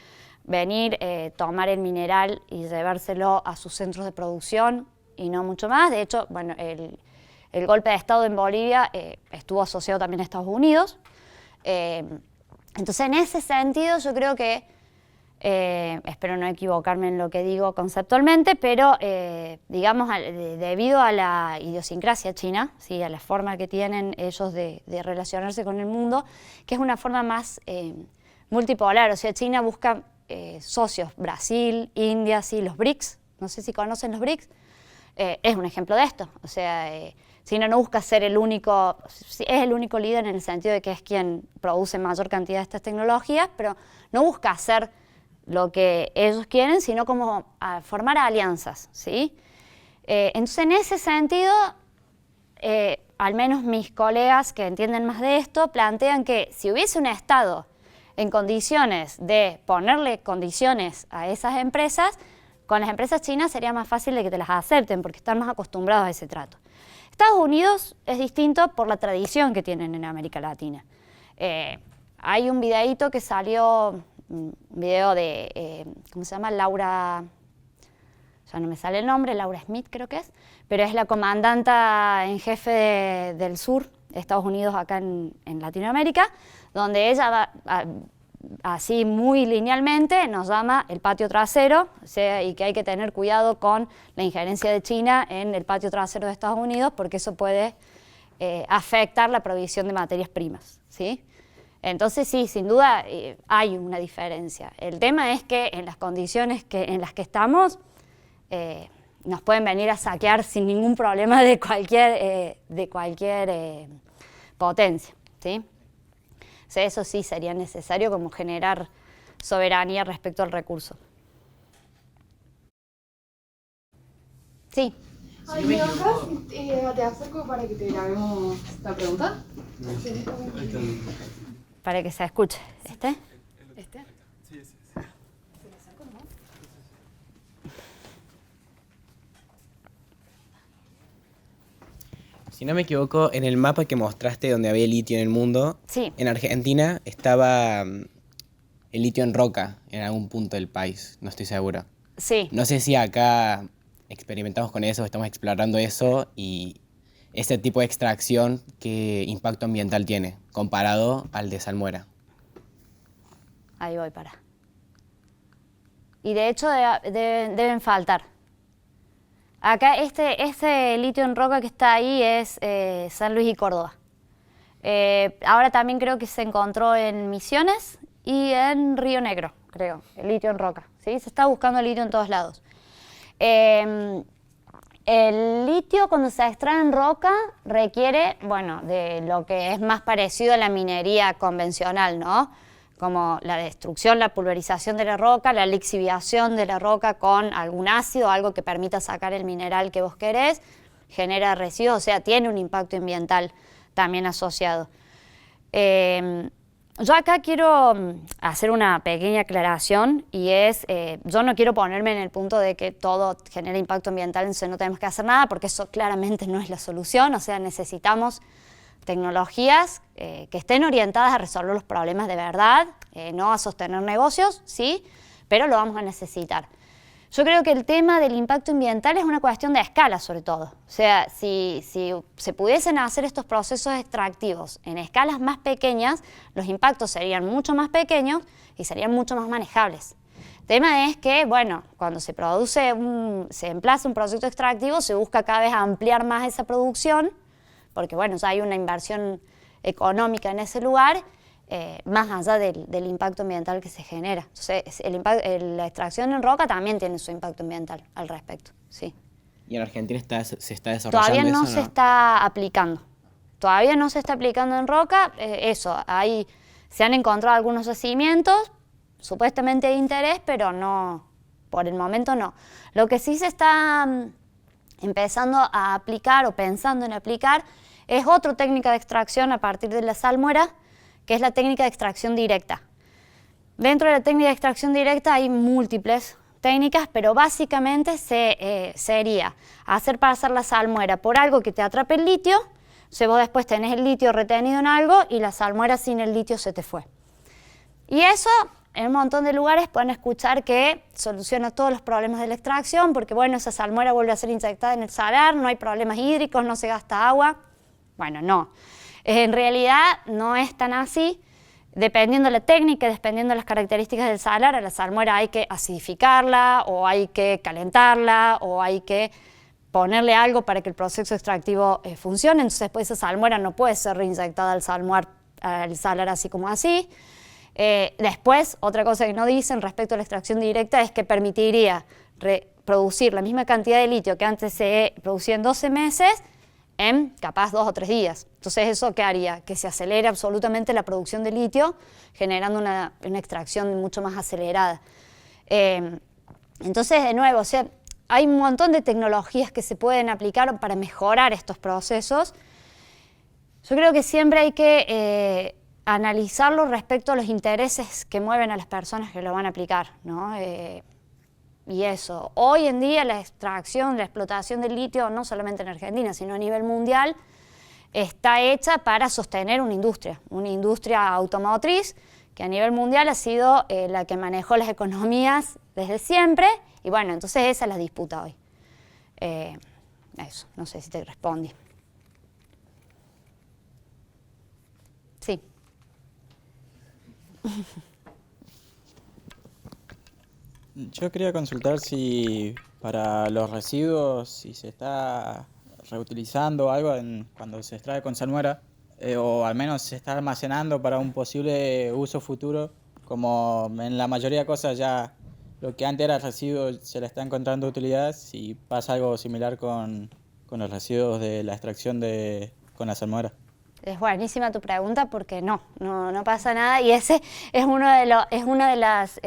venir, tomar el mineral y llevárselo a sus centros de producción y no mucho más. De hecho, bueno, el golpe de Estado en Bolivia estuvo asociado también a Estados Unidos. Entonces, en ese sentido, yo creo que espero no equivocarme en lo que digo conceptualmente, pero digamos, debido a la idiosincrasia china, ¿sí? A la forma que tienen ellos de relacionarse con el mundo, que es una forma más multipolar. O sea, China busca socios, Brasil, India, sí, los BRICS, no sé si conocen los BRICS, es un ejemplo de esto. O sea, China no busca ser el único, es el único líder en el sentido de que es quien produce mayor cantidad de estas tecnologías, pero no busca hacer lo que ellos quieren, sino como formar alianzas, ¿sí? Entonces, en ese sentido, al menos mis colegas que entienden más de esto, plantean que si hubiese un Estado en condiciones de ponerle condiciones a esas empresas, con las empresas chinas sería más fácil de que te las acepten, porque están más acostumbrados a ese trato. Estados Unidos es distinto por la tradición que tienen en América Latina. Hay un videíto que salió, un video de, ¿cómo se llama? Laura, ya no me sale el nombre, Laura Smith creo que es, pero es la comandanta en jefe del sur de Estados Unidos acá en Latinoamérica, donde ella así muy linealmente nos llama el patio trasero, o sea, y que hay que tener cuidado con la injerencia de China en el patio trasero de Estados Unidos, porque eso puede afectar la provisión de materias primas, ¿sí? Entonces sí, sin duda hay una diferencia. El tema es que en las condiciones en las que estamos nos pueden venir a saquear sin ningún problema de cualquier potencia, ¿sí? O sea, eso sí sería necesario como generar soberanía respecto al recurso. Sí. Ay, ¿me bajas? Te acerco para que te grabemos la pregunta. Para que se escuche. ¿Este? ¿Este? Sí, sí, sí. ¿Se le acerco, no? Si no me equivoco, en el mapa que mostraste donde había litio en el mundo, Sí. en Argentina estaba el litio en roca en algún punto del país, no estoy seguro. Sí. No sé si acá experimentamos con eso, estamos explorando eso y ese tipo de extracción, ¿qué impacto ambiental tiene comparado al de salmuera? Ahí voy, para. Y de hecho deben faltar. Acá este litio en roca que está ahí es San Luis y Córdoba. Ahora también creo que se encontró en Misiones y en Río Negro, creo, el litio en roca, ¿sí? Se está buscando el litio en todos lados. El litio cuando se extrae en roca requiere, bueno, de lo que es más parecido a la minería convencional, ¿no? Como la destrucción, la pulverización de la roca, la lixiviación de la roca con algún ácido, algo que permita sacar el mineral que vos querés, genera residuos, o sea, tiene un impacto ambiental también asociado. Yo acá quiero hacer una pequeña aclaración y es, yo no quiero ponerme en el punto de que todo genera impacto ambiental, entonces no tenemos que hacer nada, porque eso claramente no es la solución, o sea, necesitamos tecnologías que estén orientadas a resolver los problemas de verdad, no a sostener negocios, sí, pero lo vamos a necesitar. Yo creo que el tema del impacto ambiental es una cuestión de escala, sobre todo. O sea, si se pudiesen hacer estos procesos extractivos en escalas más pequeñas, los impactos serían mucho más pequeños y serían mucho más manejables. El tema es que, bueno, cuando se emplaza un proyecto extractivo, se busca cada vez ampliar más esa producción, porque, bueno, ya hay una inversión económica en ese lugar, más allá del impacto ambiental que se genera. Entonces, la extracción en roca también tiene su impacto ambiental al respecto, sí. ¿Y en Argentina se está desarrollando Todavía no eso, se está aplicando. Todavía no se está aplicando en roca. Se han encontrado algunos yacimientos, supuestamente de interés, pero no, por el momento no. Lo que sí se está empezando a aplicar o pensando en aplicar es otra técnica de extracción a partir de la salmuera, que es la técnica de extracción directa. Dentro de la técnica de extracción directa hay múltiples técnicas, pero básicamente sería hacer pasar la salmuera por algo que te atrape el litio, o vos después tenés el litio retenido en algo y la salmuera sin el litio se te fue. Y eso, en un montón de lugares pueden escuchar que soluciona todos los problemas de la extracción, porque bueno, esa salmuera vuelve a ser inyectada en el salar, no hay problemas hídricos, no se gasta agua. Bueno, no. En realidad no es tan así. Dependiendo de la técnica, dependiendo de las características del salar, a la salmuera hay que acidificarla, o hay que calentarla, o hay que ponerle algo para que el proceso extractivo funcione. Entonces después esa salmuera no puede ser reinyectada al salar así como así. Después, otra cosa que no dicen respecto a la extracción directa es que permitiría producir la misma cantidad de litio que antes se producía en 12 meses, en capaz 2 o 3 días. Entonces, ¿eso qué haría? Que se acelere absolutamente la producción de litio, generando una extracción mucho más acelerada. Entonces, de nuevo, o sea, hay un montón de tecnologías que se pueden aplicar para mejorar estos procesos. Yo creo que siempre hay que analizarlo respecto a los intereses que mueven a las personas que lo van a aplicar, ¿no? Y eso, hoy en día la extracción, la explotación del litio, no solamente en Argentina, sino a nivel mundial, está hecha para sostener una industria automotriz que a nivel mundial ha sido la que manejó las economías desde siempre, y bueno, entonces esa es la disputa hoy. Eso, no sé si te respondí. Sí. Yo quería consultar si para los residuos, si se está reutilizando algo cuando se extrae con salmuera, o al menos se está almacenando para un posible uso futuro, como en la mayoría de cosas ya lo que antes era residuo se le está encontrando utilidad, si pasa algo similar con los residuos de la extracción con la salmuera. Es buenísima tu pregunta porque no pasa nada, y ese es una de las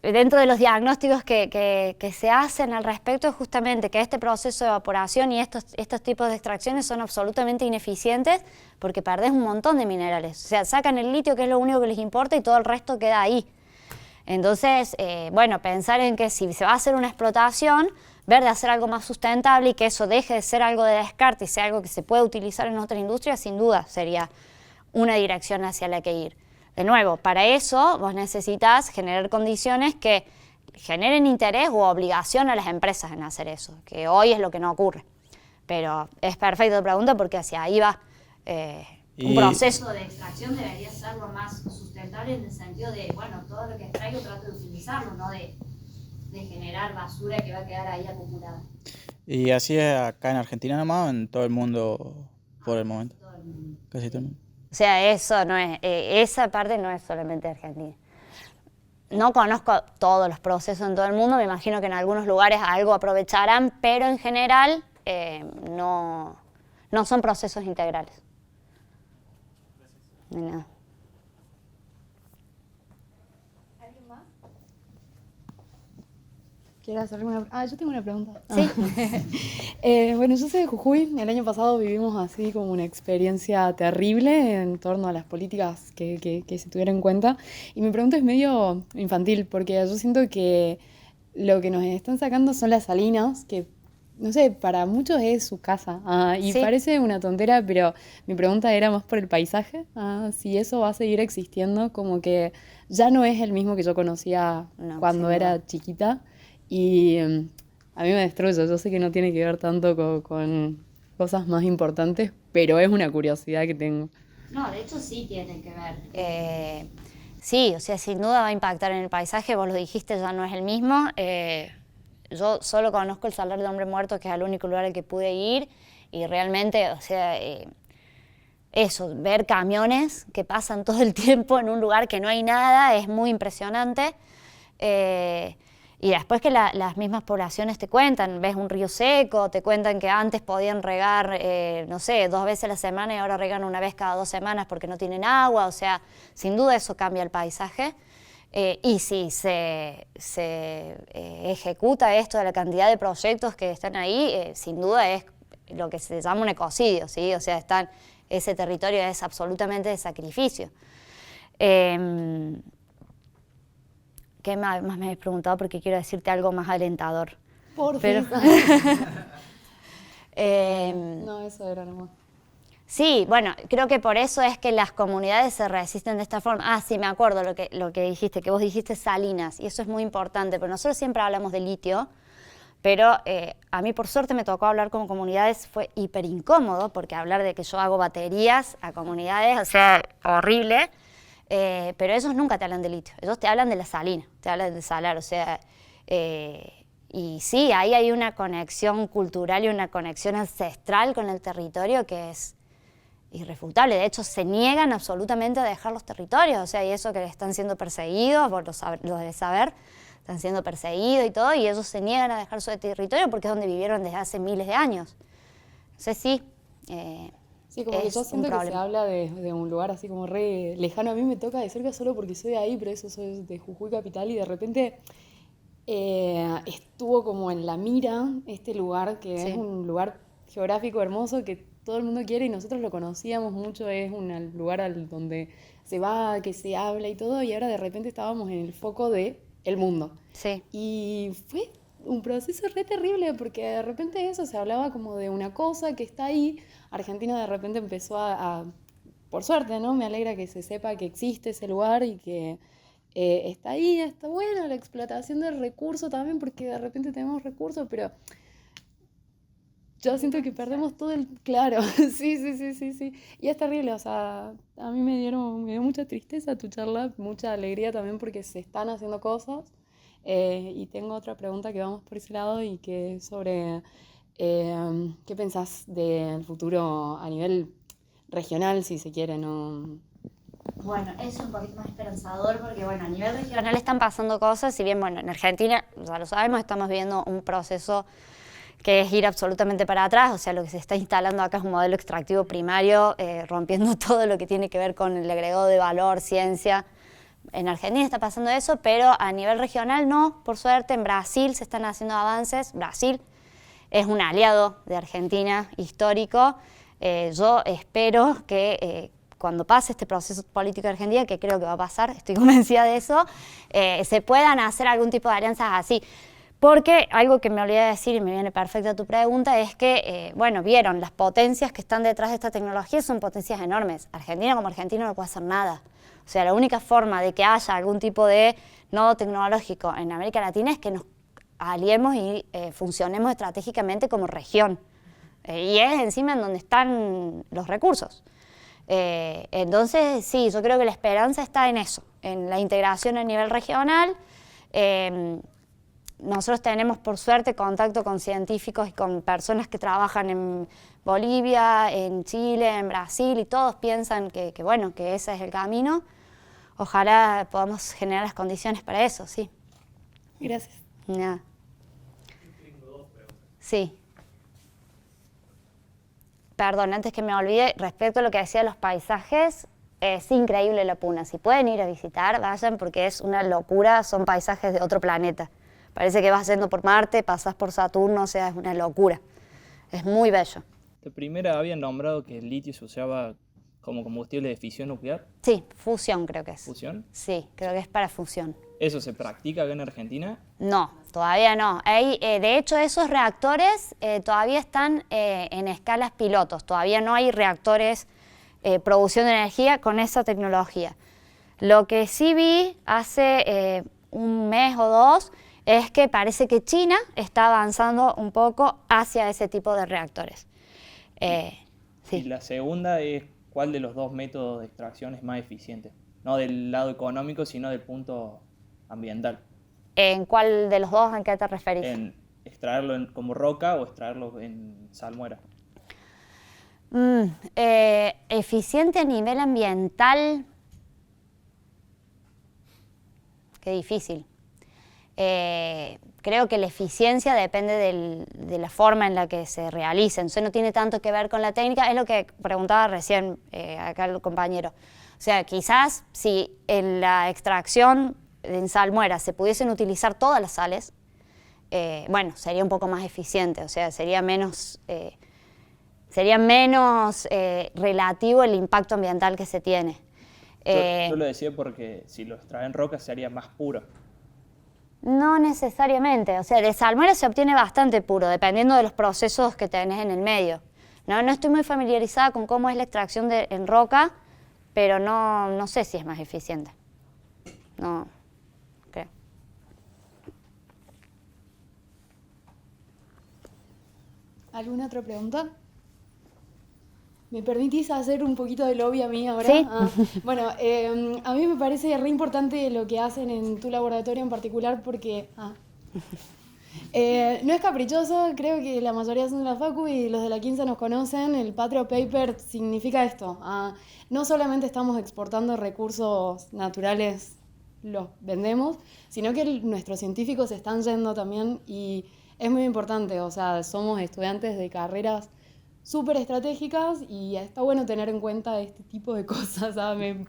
dentro de los diagnósticos que se hacen al respecto, es justamente que este proceso de evaporación y estos tipos de extracciones son absolutamente ineficientes porque perdés un montón de minerales. O sea, sacan el litio, que es lo único que les importa, y todo el resto queda ahí. Entonces, bueno, pensar en que si se va a hacer una explotación, ver de hacer algo más sustentable y que eso deje de ser algo de descarte y sea algo que se puede utilizar en otras industrias, sin duda sería una dirección hacia la que ir. De nuevo, para eso vos necesitas generar condiciones que generen interés u obligación a las empresas en hacer eso, que hoy es lo que no ocurre. Pero es perfecta tu pregunta porque hacia ahí va. Un proceso de extracción debería ser lo más sustentable en el sentido de, bueno, todo lo que extraigo trato de utilizarlo, no de generar basura que va a quedar ahí acumulada. ¿Y así es acá en Argentina nomás o en todo el mundo por el momento? Todo el mundo. Casi todo el mundo. O sea, eso no es, esa parte no es solamente de Argentina. No conozco todos los procesos en todo el mundo, me imagino que en algunos lugares algo aprovecharán, pero en general no son procesos integrales. De nada. ¿Alguien más? ¿Quieres hacerme una pregunta? Yo tengo una pregunta. Sí. Bueno, yo soy de Jujuy. El año pasado vivimos así como una experiencia terrible en torno a las políticas que se tuvieron en cuenta. Y mi pregunta es medio infantil, porque yo siento que lo que nos están sacando son las salinas, que no sé, para muchos es su casa. Y Sí. parece una tontera, pero mi pregunta era más por el paisaje. Si eso va a seguir existiendo, como que ya no es el mismo que yo conocía No, cuando sin duda. era chiquita. Y a mí me destruye. Yo sé que no tiene que ver tanto con cosas más importantes, pero es una curiosidad que tengo. No, de hecho sí tiene que ver. Sí, o sea, sin duda va a impactar en el paisaje, vos lo dijiste, ya no es el mismo. Yo solo conozco el Salar de Hombre Muerto, que es el único lugar al que pude ir, y realmente, o sea, eso, ver camiones que pasan todo el tiempo en un lugar que no hay nada es muy impresionante. Y después que las mismas poblaciones te cuentan, ves un río seco, te cuentan que antes podían regar, no sé, 2 veces a la semana y ahora regan una vez cada 2 semanas porque no tienen agua, o sea, sin duda eso cambia el paisaje. Y si se ejecuta esto de la cantidad de proyectos que están ahí, sin duda es lo que se llama un ecocidio, ¿sí? O sea, ese territorio es absolutamente de sacrificio. ¿Qué más me habéis preguntado? Porque quiero decirte algo más alentador. Por Pero- No, eso era nomás. Sí, bueno, creo que por eso es que las comunidades se resisten de esta forma. Sí, me acuerdo lo que dijiste, que vos dijiste salinas, y eso es muy importante, pero nosotros siempre hablamos de litio, pero a mí por suerte me tocó hablar con comunidades, fue hiper incómodo, porque hablar de que yo hago baterías a comunidades, o sea, horrible, pero ellos nunca te hablan de litio, ellos te hablan de la salina, te hablan del salar, o sea, y sí, ahí hay una conexión cultural y una conexión ancestral con el territorio que es irrefutable. De hecho, se niegan absolutamente a dejar los territorios, o sea, y eso que están siendo perseguidos, vos lo debes saber, están siendo perseguidos y todo, y ellos se niegan a dejar su territorio porque es donde vivieron desde hace miles de años. Entonces sí, Sí, como que es yo un siento que se problema. habla de un lugar así como re lejano. A mí me toca de cerca solo porque soy de ahí, pero eso soy de Jujuy Capital y de repente estuvo como en la mira este lugar que es Sí. un lugar geográfico hermoso que todo el mundo quiere y nosotros lo conocíamos mucho, es un lugar donde se va, que se habla y todo, y ahora de repente estábamos en el foco de el mundo. Sí. Y fue un proceso re terrible porque de repente eso se hablaba como de una cosa que está ahí. Argentina de repente empezó por suerte, ¿no? Me alegra que se sepa que existe ese lugar y que está ahí, está bueno la explotación del recurso también porque de repente tenemos recursos, pero yo siento que perdemos todo el... Claro, sí. Y es terrible, o sea, a mí me dio mucha tristeza tu charla, mucha alegría también porque se están haciendo cosas. Y tengo otra pregunta que vamos por ese lado y que es sobre qué pensás del futuro a nivel regional, si se quiere, ¿no? Bueno, eso es un poquito más esperanzador porque, bueno, a nivel regional están pasando cosas, si bien, bueno, en Argentina, ya lo sabemos, estamos viviendo un proceso que es ir absolutamente para atrás, o sea, lo que se está instalando acá es un modelo extractivo primario, rompiendo todo lo que tiene que ver con el agregado de valor, ciencia. En Argentina está pasando eso, pero a nivel regional no, por suerte. En Brasil se están haciendo avances. Brasil es un aliado de Argentina histórico. Yo espero que cuando pase este proceso político de Argentina, que creo que va a pasar, estoy convencida de eso, se puedan hacer algún tipo de alianzas así. Porque algo que me olvidé de decir y me viene perfecta tu pregunta es que, bueno, vieron, las potencias que están detrás de esta tecnología son potencias enormes. Argentina como Argentina no puede hacer nada. O sea, la única forma de que haya algún tipo de nodo tecnológico en América Latina es que nos aliemos y funcionemos estratégicamente como región. Y es encima en donde están los recursos. Entonces, sí, yo creo que la esperanza está en eso, en la integración a nivel regional. Nosotros tenemos, por suerte, contacto con científicos y con personas que trabajan en Bolivia, en Chile, en Brasil, y todos piensan bueno, que ese es el camino. Ojalá podamos generar las condiciones para eso, sí. Gracias. Nada. Sí. Perdón, antes que me olvide, respecto a lo que decía de los paisajes, es increíble la Puna. Si pueden ir a visitar, vayan porque es una locura, son paisajes de otro planeta. Parece que vas yendo por Marte, pasas por Saturno, o sea, es una locura. Es muy bello. De primera habían nombrado que el litio se usaba como combustible de fisión nuclear, Sí, fusión creo que es. fusión. Sí, creo que es para fusión. ¿Eso se practica acá en Argentina? No, todavía no. De hecho, esos reactores todavía están en escalas pilotos. Todavía no hay reactores producción de energía con esa tecnología. Lo que sí vi hace un mes o dos es que parece que China está avanzando un poco hacia ese tipo de reactores. Sí. Y la segunda es cuál de los dos métodos de extracción es más eficiente. No del lado económico, sino del punto ambiental. ¿En cuál de los dos, en qué te referís? En extraerlo como roca o extraerlo en salmuera. Eficiente a nivel ambiental, qué difícil. Creo que la eficiencia depende de la forma en la que se realicen. Eso no tiene tanto que ver con la técnica, es lo que preguntaba recién acá el compañero. O sea, quizás si en la extracción en salmuera se pudiesen utilizar todas las sales, bueno, sería un poco más eficiente, o sea, sería menos relativo el impacto ambiental que se tiene. Yo lo decía porque si lo extraen en roca se haría más puro. No necesariamente, o sea, de salmuera se obtiene bastante puro, dependiendo de los procesos que tenés en el medio. No estoy muy familiarizada con cómo es la extracción en roca, pero no sé si es más eficiente. No creo. ¿Alguna otra pregunta? ¿Me permitís hacer un poquito de lobby a mí ahora? Sí. Bueno, a mí me parece re importante lo que hacen en tu laboratorio en particular porque no es caprichoso, creo que la mayoría son de la Facu y los de la 15 nos conocen. El Patrio Paper significa esto. No solamente estamos exportando recursos naturales, los vendemos, sino que nuestros científicos están yendo también y es muy importante. O sea, somos estudiantes de carreras súper estratégicas y está bueno tener en cuenta este tipo de cosas.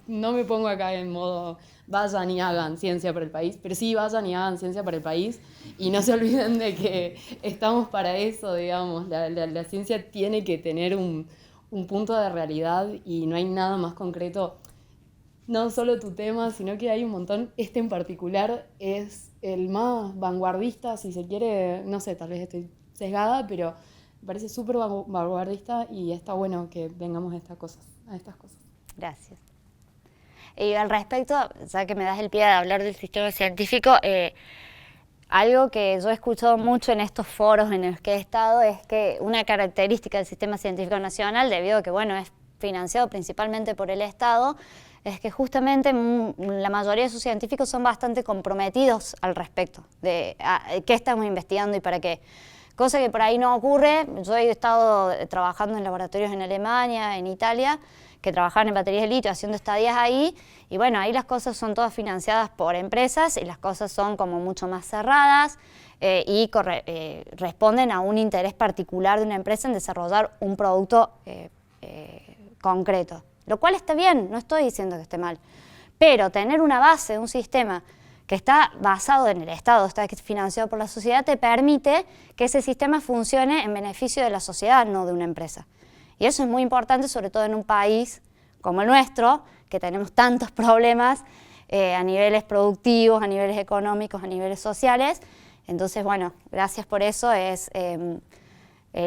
No me pongo acá en modo vayan y hagan ciencia para el país, pero sí vayan y hagan ciencia para el país y no se olviden de que estamos para eso, digamos. La ciencia tiene que tener un punto de realidad y no hay nada más concreto. No solo tu tema, sino que hay un montón. Este en particular es el más vanguardista, si se quiere, no sé, tal vez estoy sesgada, pero me parece súper vanguardista y está bueno que vengamos a estas cosas. Gracias. Y al respecto, ya que me das el pie de hablar del sistema científico, algo que yo he escuchado mucho en estos foros en los que he estado es que una característica del sistema científico nacional, debido a que es financiado principalmente por el Estado, es que justamente la mayoría de sus científicos son bastante comprometidos al respecto de qué estamos investigando y para qué. Cosa que por ahí no ocurre. Yo he estado trabajando en laboratorios en Alemania, en Italia, que trabajaban en baterías de litio, haciendo estadías ahí, y bueno, ahí las cosas son todas financiadas por empresas y las cosas son como mucho más cerradas y responden a un interés particular de una empresa en desarrollar un producto concreto. Lo cual está bien, no estoy diciendo que esté mal, pero tener una base, un sistema que está basado en el Estado, está financiado por la sociedad, te permite que ese sistema funcione en beneficio de la sociedad, no de una empresa. Y eso es muy importante, sobre todo en un país como el nuestro, que tenemos tantos problemas a niveles productivos, a niveles económicos, a niveles sociales. Entonces, bueno, gracias por eso. El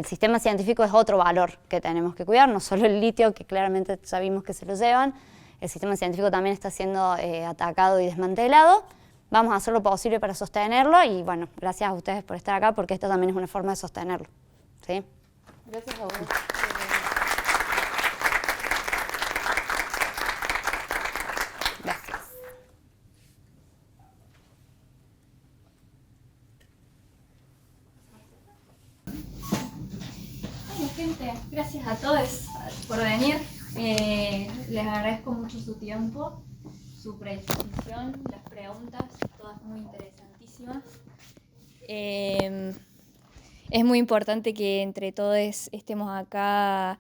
sistema científico es otro valor que tenemos que cuidar, no solo el litio, que claramente sabemos que se lo llevan. El sistema científico también está siendo atacado y desmantelado. Vamos a hacer lo posible para sostenerlo y, bueno, gracias a ustedes por estar acá, porque esto también es una forma de sostenerlo. ¿Sí? Gracias a vos. Gracias. Bueno, gente, gracias a todos por venir. Les agradezco mucho su tiempo, su predisposición, las preguntas, todas muy interesantísimas. Es muy importante que entre todos estemos acá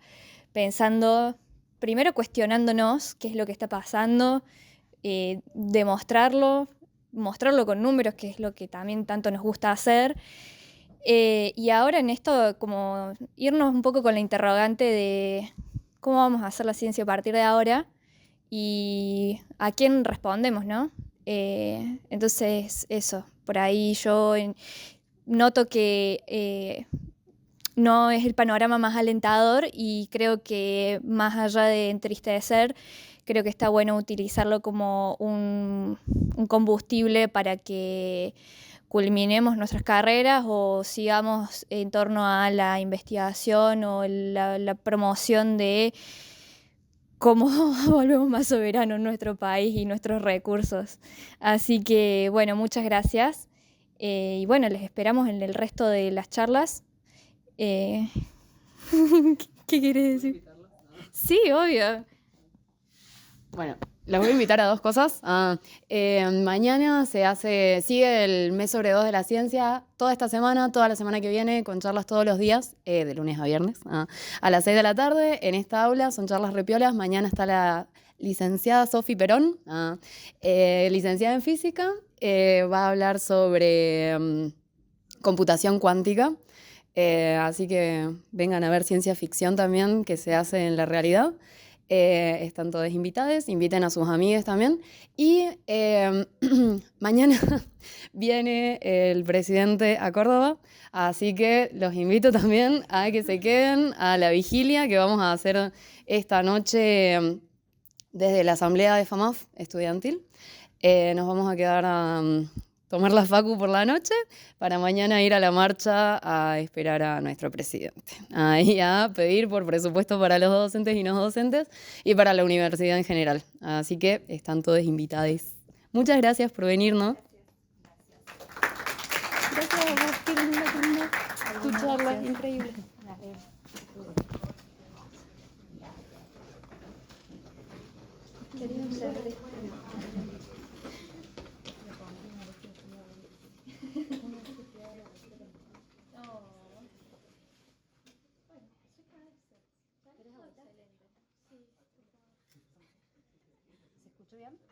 pensando, primero cuestionándonos qué es lo que está pasando, mostrarlo con números, que es lo que también tanto nos gusta hacer. Y ahora en esto, como irnos un poco con la interrogante de cómo vamos a hacer la ciencia a partir de ahora y a quién respondemos, ¿no? Entonces, eso, por ahí yo noto que no es el panorama más alentador y creo que más allá de entristecer, creo que está bueno utilizarlo como un combustible para que culminemos nuestras carreras o sigamos en torno a la investigación o la promoción de cómo volvemos más soberanos nuestro país y nuestros recursos. Así que, bueno, muchas gracias. Y bueno, les esperamos en el resto de las charlas. ¿Qué querés decir? Sí, obvio. Bueno, los voy a invitar a dos cosas. Mañana sigue el mes sobre 2 de la ciencia, toda esta semana, toda la semana que viene, con charlas todos los días, de lunes a viernes, a las 6 de la tarde, en esta aula, son charlas repiolas. Mañana está la licenciada Sofi Perón, licenciada en física, va a hablar sobre computación cuántica. Así que vengan a ver ciencia ficción también, que se hace en la realidad. Están todos invitados, inviten a sus amigos también. Y mañana viene el presidente a Córdoba, así que los invito también a que se queden a la vigilia que vamos a hacer esta noche desde la asamblea de FAMAF estudiantil. Nos vamos a quedar a tomar la facu por la noche para mañana ir a la marcha a esperar a nuestro presidente. Ahí a pedir por presupuesto para los docentes y no docentes y para la universidad en general. Así que están todos invitados. Muchas gracias por venir, ¿no? Gracias a vos, qué linda. Tu charla, increíble. ¿Se escuchó bien?